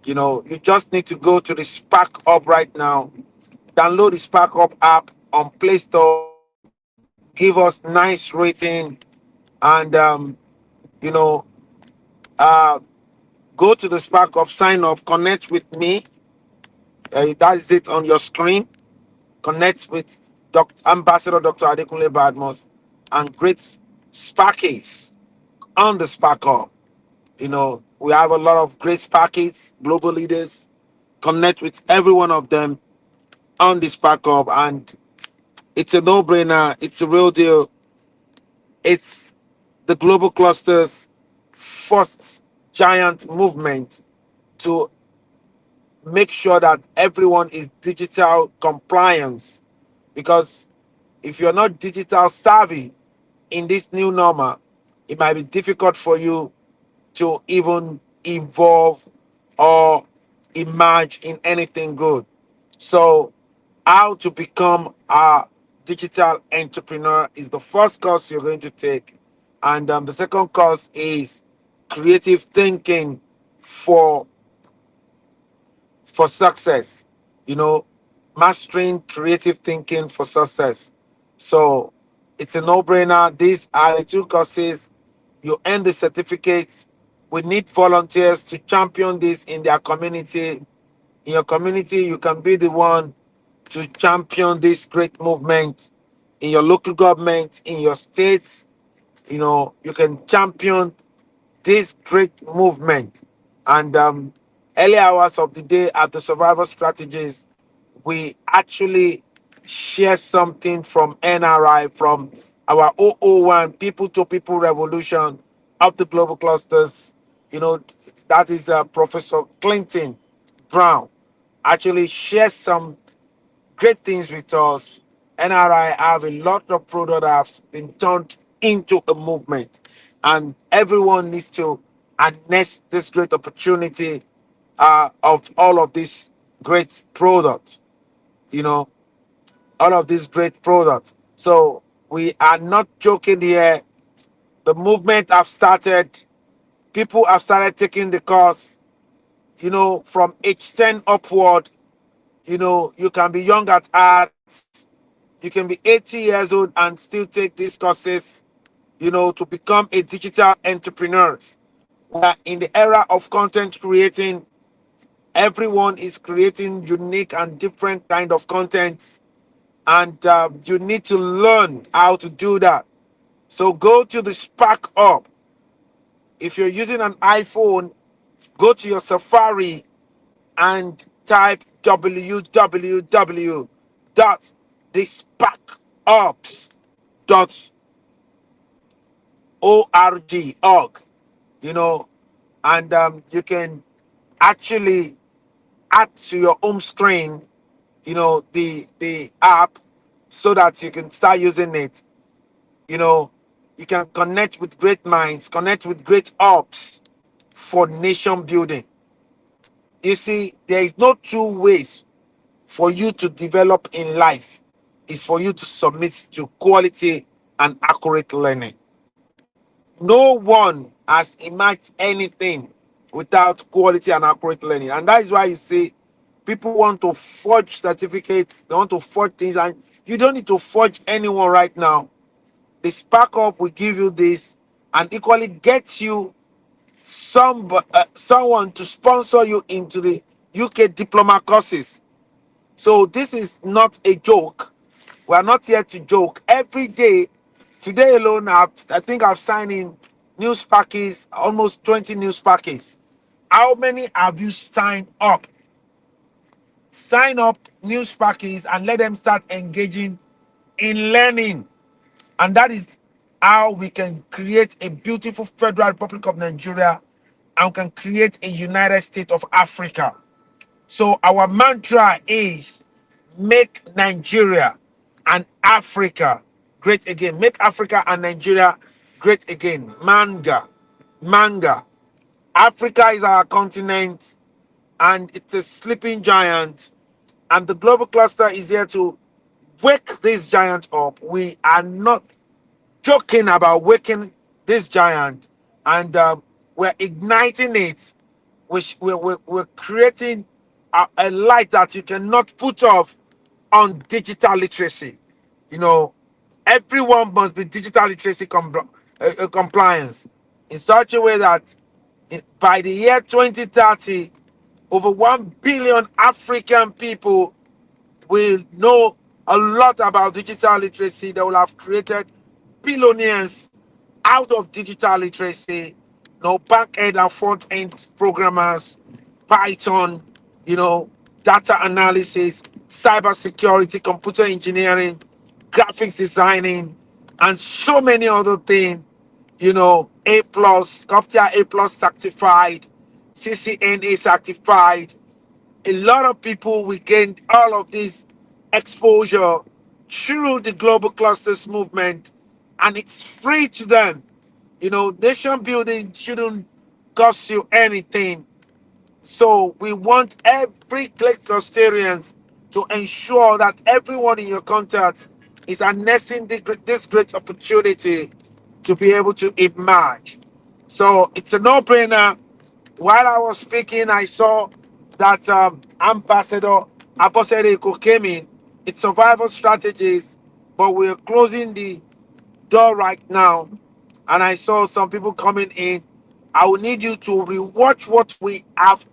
You just need to go to the Spark Up right now. Download the Spark Up app on Play Store. Give us nice rating, and you know, uh, go to the Spark Up, sign up, connect with me. That is it on your screen. Connect with Ambassador Dr. Adekunle Badmos and great Sparkies on the Spark Up. We have a lot of great Sparkies, global leaders. Connect with every one of them on this Spark Up, and it's a no-brainer. It's a real deal. It's the global clusters first giant movement to make sure that everyone is digital compliance, because if you're not digital savvy in this new normal, it might be difficult for you to even evolve or emerge in anything good. So, how to become a digital entrepreneur is the first course you're going to take. And the second course is creative thinking for success. You know, mastering creative thinking for success. So it's a no-brainer. These are the two courses. You earn the certificate. We need volunteers to champion this in their community. In your community, you can be the one to champion this great movement. In your local government, in your states, you can champion this great movement. And early hours of the day at the survival strategies, we actually share something from NRI, from our 001 people to people revolution of the global clusters. That is Professor Clinton Brown actually shared some great things with us. NRI have a lot of product that have been turned into a movement, and everyone needs to harness this great opportunity of all of these great products. You know, all of these great products. So we are not joking here. The movement have started. People have started taking the course. From age 10 upward. You can be young at heart. You can be 80 years old and still take these courses, to become a digital entrepreneur. We are in the era of content creating. Everyone is creating unique and different kind of content, and you need to learn how to do that. So go to the Spark Up. If you're using an iPhone, go to your Safari and type www.thesparkups.org, and you can actually add to your home screen, the app, so that you can start using it. You know, you can connect with great minds, connect with great ops for nation building. You see, there is no two ways for you to develop in life. Is for you to submit to quality and accurate learning. No one has imagined anything without quality and accurate learning. And that is why you see people want to forge certificates, they want to forge things, and you don't need to forge anyone right now. The Spark Up will give you this and equally get you someone to sponsor you into the UK diploma courses. So this is not a joke. We are not here to joke. Every day, today alone, I think I've signed in news packets, almost 20 news packets. How many have you signed up? Sign up news packets and let them start engaging in learning. And that is how we can create a beautiful Federal Republic of Nigeria, and we can create a United States of Africa. So our mantra is make Nigeria and Africa great again. Make Africa and Nigeria great again. Manga. Manga. Africa is our continent and it's a sleeping giant. And the global cluster is here to wake this giant up. We are not joking about waking this giant, and we're igniting it. We're creating a light that you cannot put off on digital literacy. Everyone must be digital literacy compliance in such a way that by the year 2030, over 1 billion African people will know a lot about digital literacy. They will have created billionaires out of digital literacy. Back end and front end programmers, Python, data analysis, cyber security, computer engineering, graphics designing, and so many other things. A plus, CompTIA A plus certified, CCNA certified. A lot of people will gain all of this exposure through the global clusters movement, and it's free to them. Nation building shouldn't cost you anything. So we want every click custodians to ensure that everyone in your contact is harnessing this great opportunity to be able to emerge. So it's a no-brainer. While I was speaking, I saw that Ambassador Aposeriko came in. It's survival strategies, but we're closing the door right now. And I saw some people coming in. I will need you to rewatch what we have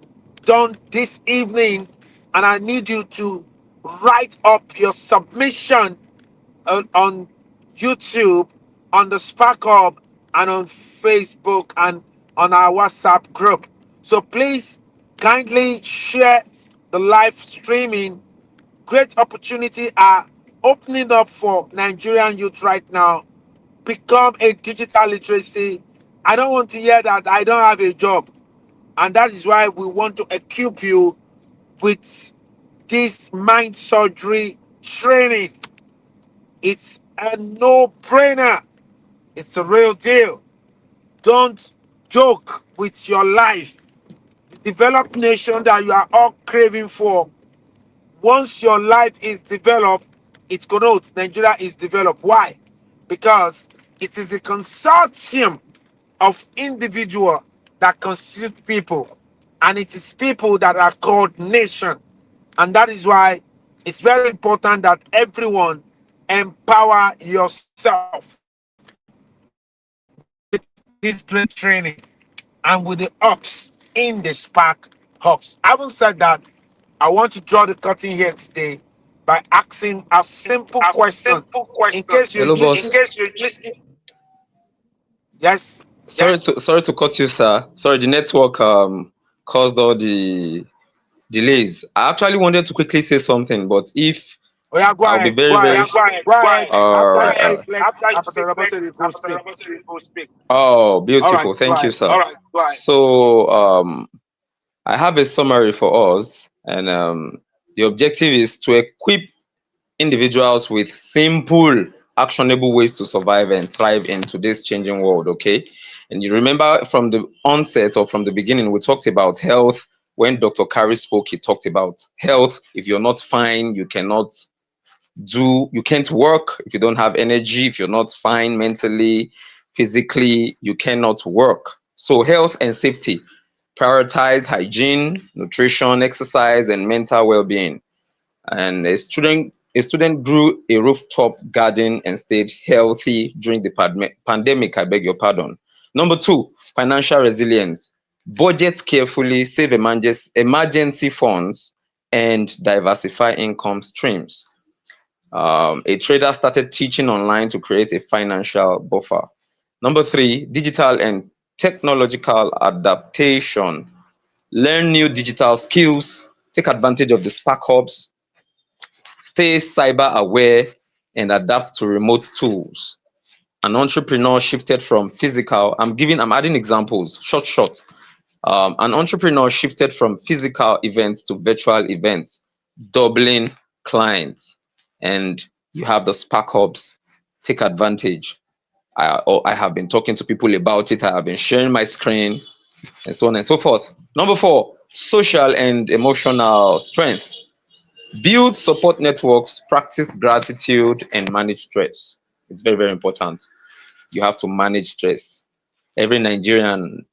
done this evening, and I need you to write up your submission on YouTube, on the Spark Hub, and on Facebook, and on our WhatsApp group. So please kindly share the live streaming. Great opportunity are opening up for Nigerian youth right now. Become a digital literacy. I don't want to hear that I don't have a job. And that is why we want to equip you with this mind surgery training. It's a no-brainer. It's a real deal. Don't joke with your life. The developed nation that you are all craving for, once your life is developed, it connotes Nigeria is developed. Why? Because it is a consortium of individuals that constitute people, and it is people that are called nation. And that is why it's very important that everyone empower yourself with this great training and with the ups in the Spark Hubs. Having said that, I want to draw the curtain here today by asking a simple question. In case you're Hello, listening, boss. yes, Sorry to cut you, sir. Sorry, the network caused all the delays. I actually wanted to quickly say something, but if oh yeah, go I'll be ahead, very, very go ahead. all After you right, all speak, right. let's Ambassador Abosede go speak. Oh, All right, beautiful. go Thank you, ahead. sir. So I have a summary for us, and the objective is to equip individuals with simple, actionable ways to survive and thrive in today's changing world. Okay. And you remember from the onset or from the beginning, we talked about health. When Dr. Kari spoke, he talked about health. If you're not fine, you can't work. If you don't have energy, if you're not fine mentally, physically, you cannot work. So, health and safety, prioritize hygiene, nutrition, exercise, and mental well-being. And a student grew a rooftop garden and stayed healthy during the pandemic. I beg your pardon. Number two, financial resilience. Budget carefully, save emergency funds, and diversify income streams. A trader started teaching online to create a financial buffer. Number three, digital and technological adaptation. Learn new digital skills, take advantage of the Spark Hubs, stay cyber aware, and adapt to remote tools. An entrepreneur shifted from physical, I'm adding examples, short. An entrepreneur shifted from physical events to virtual events, doubling clients. And you have the Spark Hubs, take advantage. I have been talking to people about it. I have been sharing my screen and so on and so forth. Number four, social and emotional strength. Build support networks, practice gratitude, and manage stress. It's very, very important. You have to manage stress. Every Nigerian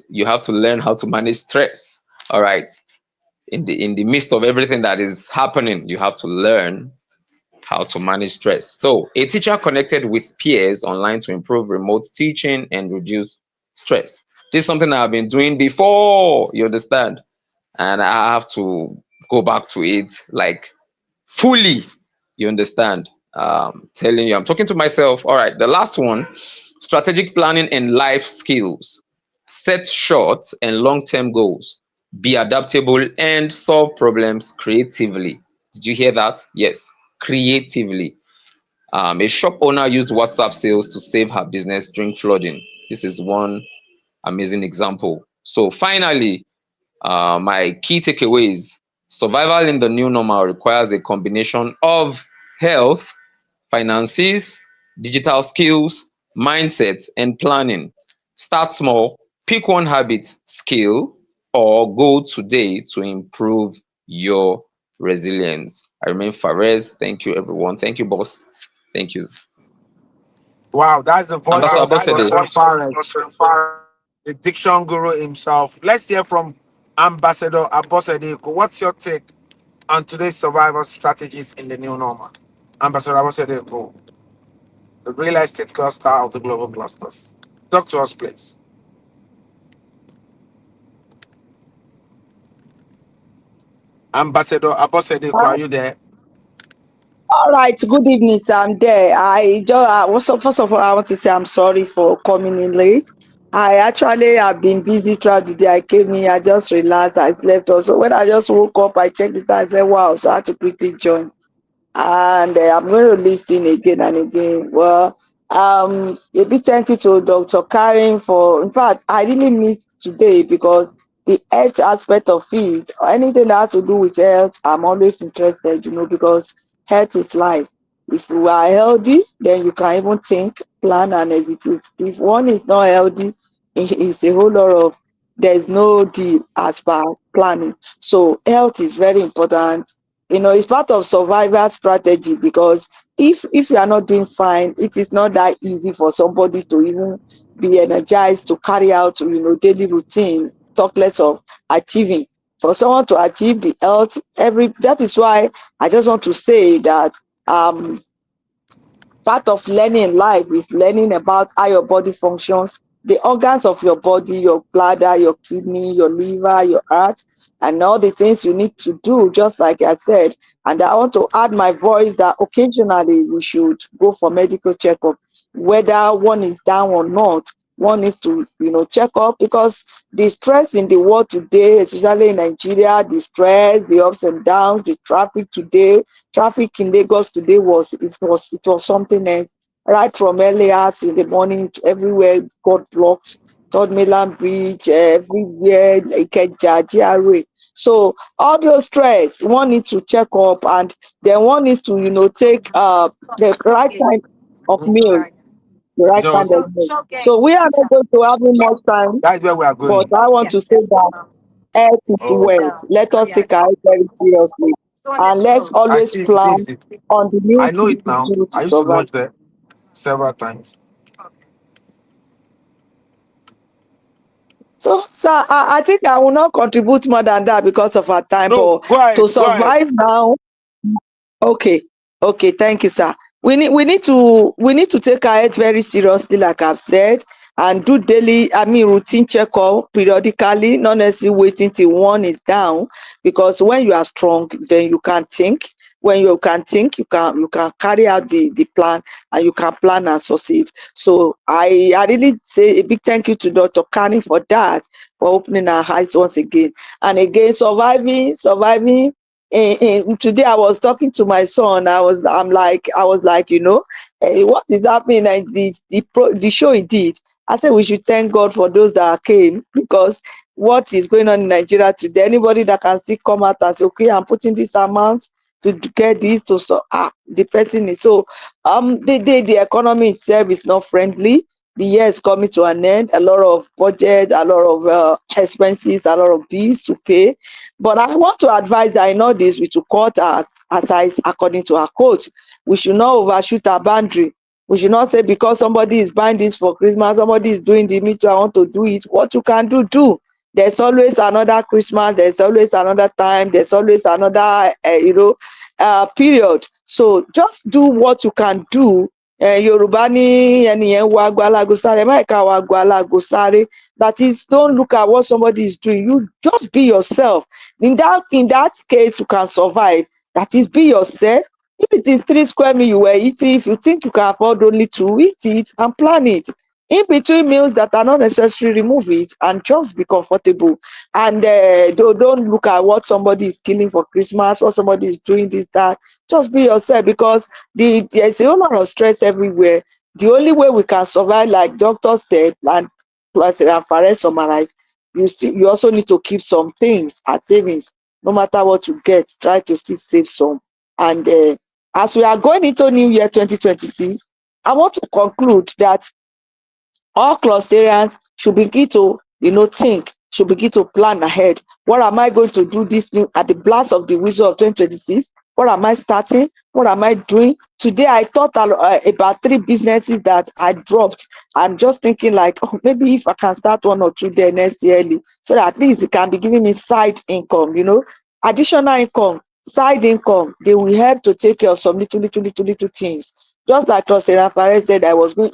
you have to learn how to manage stress. All right. In the midst of everything that is happening, you have to learn how to manage stress. So, a teacher connected with peers online to improve remote teaching and reduce stress. This is something I've been doing before, you understand? And I have to go back to it like fully, you understand? Telling you, I'm talking to myself. All right, the last one, strategic planning and life skills. Set short and long-term goals. Be adaptable and solve problems creatively. Did you hear that? Yes, creatively. A shop owner used WhatsApp sales to save her business during flooding. This is one amazing example. So finally, my key takeaways: survival in the new normal requires a combination of health, finances, digital skills, mindset, and planning. Start small, pick one habit, skill, or goal today to improve your resilience. I remain Fares. Thank you, everyone. Thank you, boss. Thank you. Wow, that's the voice Ambassador of Abosede. Dr. Fares, the diction guru himself. Let's hear from Ambassador Abosede. What's your take on today's survival strategies in the new normal? Ambassador Abosede, the real estate cluster of the global clusters. Talk to us, please. Ambassador Abosede, are you there? All right, good evening, sir. I'm there. I just also first of all, I want to say I'm sorry for coming in late. I actually have been busy throughout the day. I came in, I just relaxed, I slept also. When I just woke up, I checked it, I said, wow, so I had to quickly join. And I'm going to listen again and again. Well, a big thank you to Dr. Karim for, in fact, I really missed today because the health aspect of it, or anything that has to do with health, I'm always interested, because health is life. If you are healthy, then you can even think, plan, and execute. If one is not healthy, it's a whole lot of, there's no deal as per planning. So health is very important. It's part of survival strategy, because if you are not doing fine, it is not that easy for somebody to even be energized to carry out, daily routine, talk less of achieving. For someone to achieve the health, that is why I just want to say that um part of learning in life is learning about how your body functions, the organs of your body, your bladder, your kidney, your liver, your heart, and all the things you need to do, just like I said. And I want to add my voice that occasionally we should go for medical checkup, whether one is down or not. One needs to, check up, because the stress in the world today, especially in Nigeria, the stress, the ups and downs, the traffic today, traffic in Lagos today was something else. Right from early hours in the morning, everywhere got blocked. Third Mainland Bridge, everywhere, Ikeja, GRA. So all those stress, one needs to check up, and then one needs to, take the right kind of meal, the right So kind of meal. So we are not going to have much time, that's where we are but going. I want to say that health is Oh, wealth. Let us take our health very seriously. And let's I always see it. plan This is on the new I know things it to now. do to I used to survive. lunch there several times. So, sir, I think I will not contribute more than that because of our time, No, but go to ahead. Go ahead. survive now, okay. Okay, thank you, sir. We need to take our health very seriously, like I've said, and do daily, routine checkup periodically, not necessarily waiting till one is down, because when you are strong, then you can think. When you can think, you can carry out the plan, and you can plan and succeed. So I really say a big thank you to Dr. Kani for that, for opening our eyes once again. And again, surviving today I was talking to my son. I was like, hey, what is happening? And the show he did. I said we should thank God for those that came, because what is going on in Nigeria today? Anybody that can still come out and say, okay, I'm putting this amount to get this to, so the person is so the economy itself is not friendly. The year is coming to an end. A lot of budget, a lot of expenses, a lot of bills to pay. But I want to advise that in all this, we should cut our size according to our coach. We should not overshoot our boundary. We should not say because somebody is buying this for Christmas, somebody is doing the me too, I want to do it. What you can do, do. There's always another Christmas, there's always another time, there's always another, period. So just do what you can do. Yorùbá ní ẹnìyẹn wo aago aláago sáré, má ẹ̀ka wo aago aláago sáré. That is, don't look at what somebody is doing. You just be yourself. In that case, you can survive. That is, be yourself. If it is 3 square meal you were eating, if you think you can afford only two, eat it and plan it. In between meals that are not necessary, remove it and just be comfortable. And don't look at what somebody is killing for Christmas, what somebody is doing, this, that. Just be yourself, because there's a whole lot of stress everywhere. The only way we can survive, like doctor said, and as Fares summarized, you also need to keep some things as savings. No matter what you get, try to still save some. And as we are going into New Year 2026, I want to conclude that all clusterians should begin to, think, should begin to plan ahead. What am I going to do this new at the blast of the whistle of 2026? What am I starting? What am I doing? Today I thought about 3 businesses that I dropped. I'm just thinking like, oh, maybe if I can start 1 or 2 there next yearly, so that at least it can be giving me side income, additional income, side income. They will help to take care of some little things. Just like Rosera Fares said,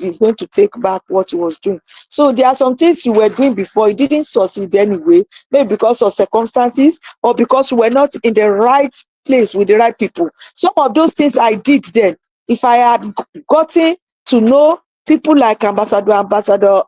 he's going to take back what he was doing. So there are some things you were doing before, you didn't succeed anyway, maybe because of circumstances or because you were not in the right place with the right people. Some of those things I did then, if I had gotten to know people like Ambassador Adekunle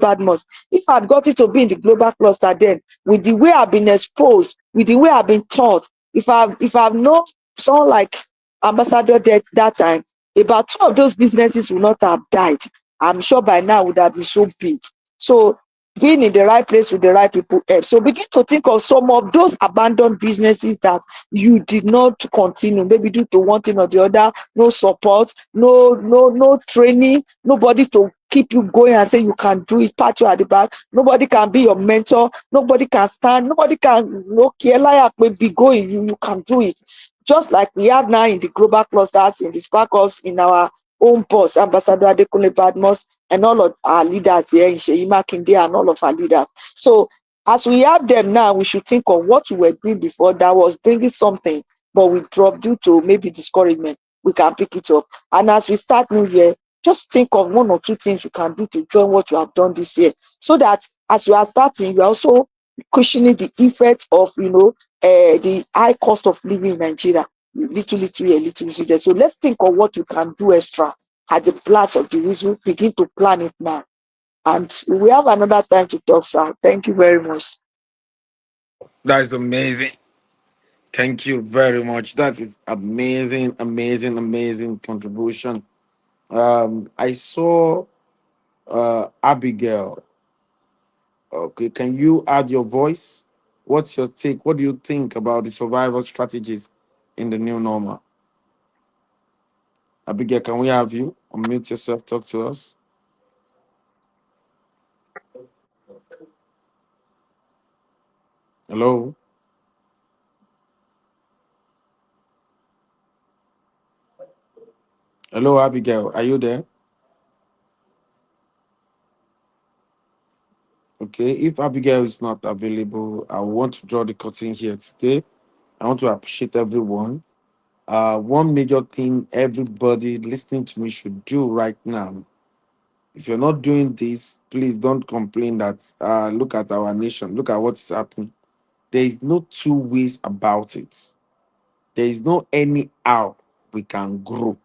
Badmus, if I had gotten to be in the global cluster then, with the way I've been exposed, with the way I've been taught, if I've known someone like Ambassador that time, about 2 of those businesses would not have died. I'm sure by now would have been so big. So being in the right place with the right people help. So begin to think of some of those abandoned businesses that you did not continue, maybe due to one thing or the other, no support, no training, nobody to keep you going and say you can do it, pat you at the back, nobody can be your mentor, nobody can stand, nobody can okay, like be going, you can do it. Just like we have now in the global clusters, in the sparkles, in our own boss, Ambassador Adekunle Badmus, and all of our leaders here in Sheyi Makinde and all of our leaders. So as we have them now, we should think of what we were doing before that was bringing something, but we dropped due to maybe discouragement. We can pick it up. And as we start new year, just think of one or two things you can do to join what you have done this year. So that as you are starting, you are also cushioning the effect of the high cost of living in Nigeria. Little here, little there. So let's think of what you can do extra at the blast of the whistle. Begin to plan it now. And we have another time to talk, sir. Thank you very much. That is amazing. Thank you very much. That is amazing, amazing, amazing contribution. I saw Abigail. Okay, can you add your voice? What's your take? What do you think about the survival strategies in the new normal? Abigail, can we have you? Unmute yourself, talk to us. Hello? Hello, Abigail. Are you there? Okay, if Abigail is not available, I want to draw the curtain here today. I want to appreciate everyone. One major thing everybody listening to me should do right now. If you're not doing this, please don't complain that look at our nation, look at what is happening. There is no two ways about it. There is no any how we can grow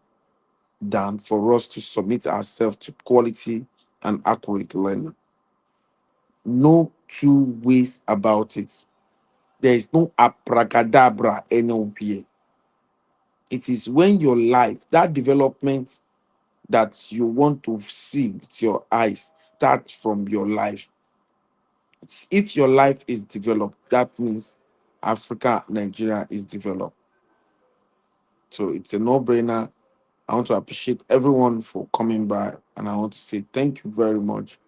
than for us to submit ourselves to quality and accurate learning. No two ways about it. There is no abracadabra anywhere. It is when your life, that development that you want to see with your eyes, starts from your life. If your life is developed, that means Africa, Nigeria is developed. So it's a no-brainer. I want to appreciate everyone for coming by, and I want to say thank you very much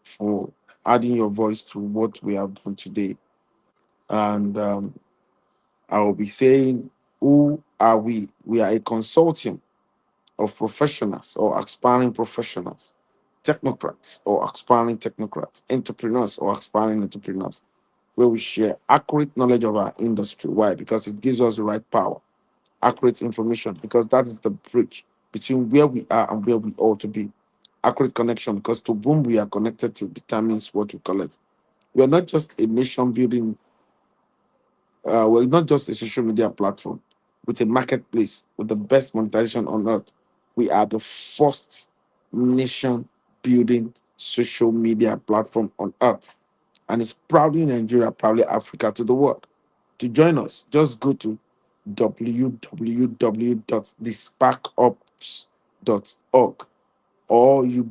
for adding your voice to what we have done today. And I will be saying, who are we? We are a consortium of professionals or aspiring professionals, technocrats or aspiring technocrats, entrepreneurs or aspiring entrepreneurs, where we share accurate knowledge of our industry. Why? Because it gives us the right power, accurate information, because that is the bridge between where we are and where we ought to be. Accurate connection, because to whom we are connected to determines what we collect. We are not just a nation building, we're not just a social media platform with a marketplace with the best monetization on earth. We are the first nation building social media platform on earth. And it's proudly Nigeria, proudly Africa to the world. To join us, just go to www.thesparkups.org, or you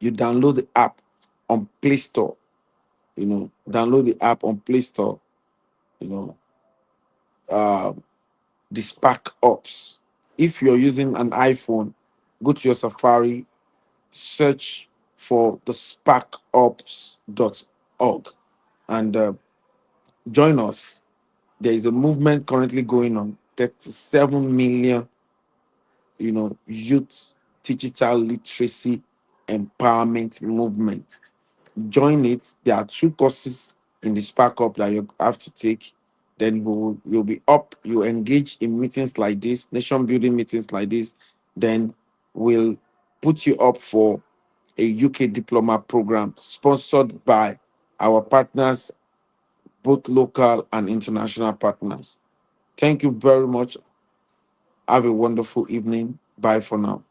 download the app on Play Store. Download the app on Play Store, you know, uh, the Spark Ops. If you're using an iPhone, go to your Safari, search for the sparkups.org, and join us. There is a movement currently going on, 37 million, youth digital literacy empowerment movement. Join it. There are two courses in the Spark Up that you have to take. Then you'll be up. You engage in meetings like this, nation building meetings like this. Then we'll put you up for a UK diploma program sponsored by our partners, both local and international partners. Thank you very much. Have a wonderful evening. Bye for now.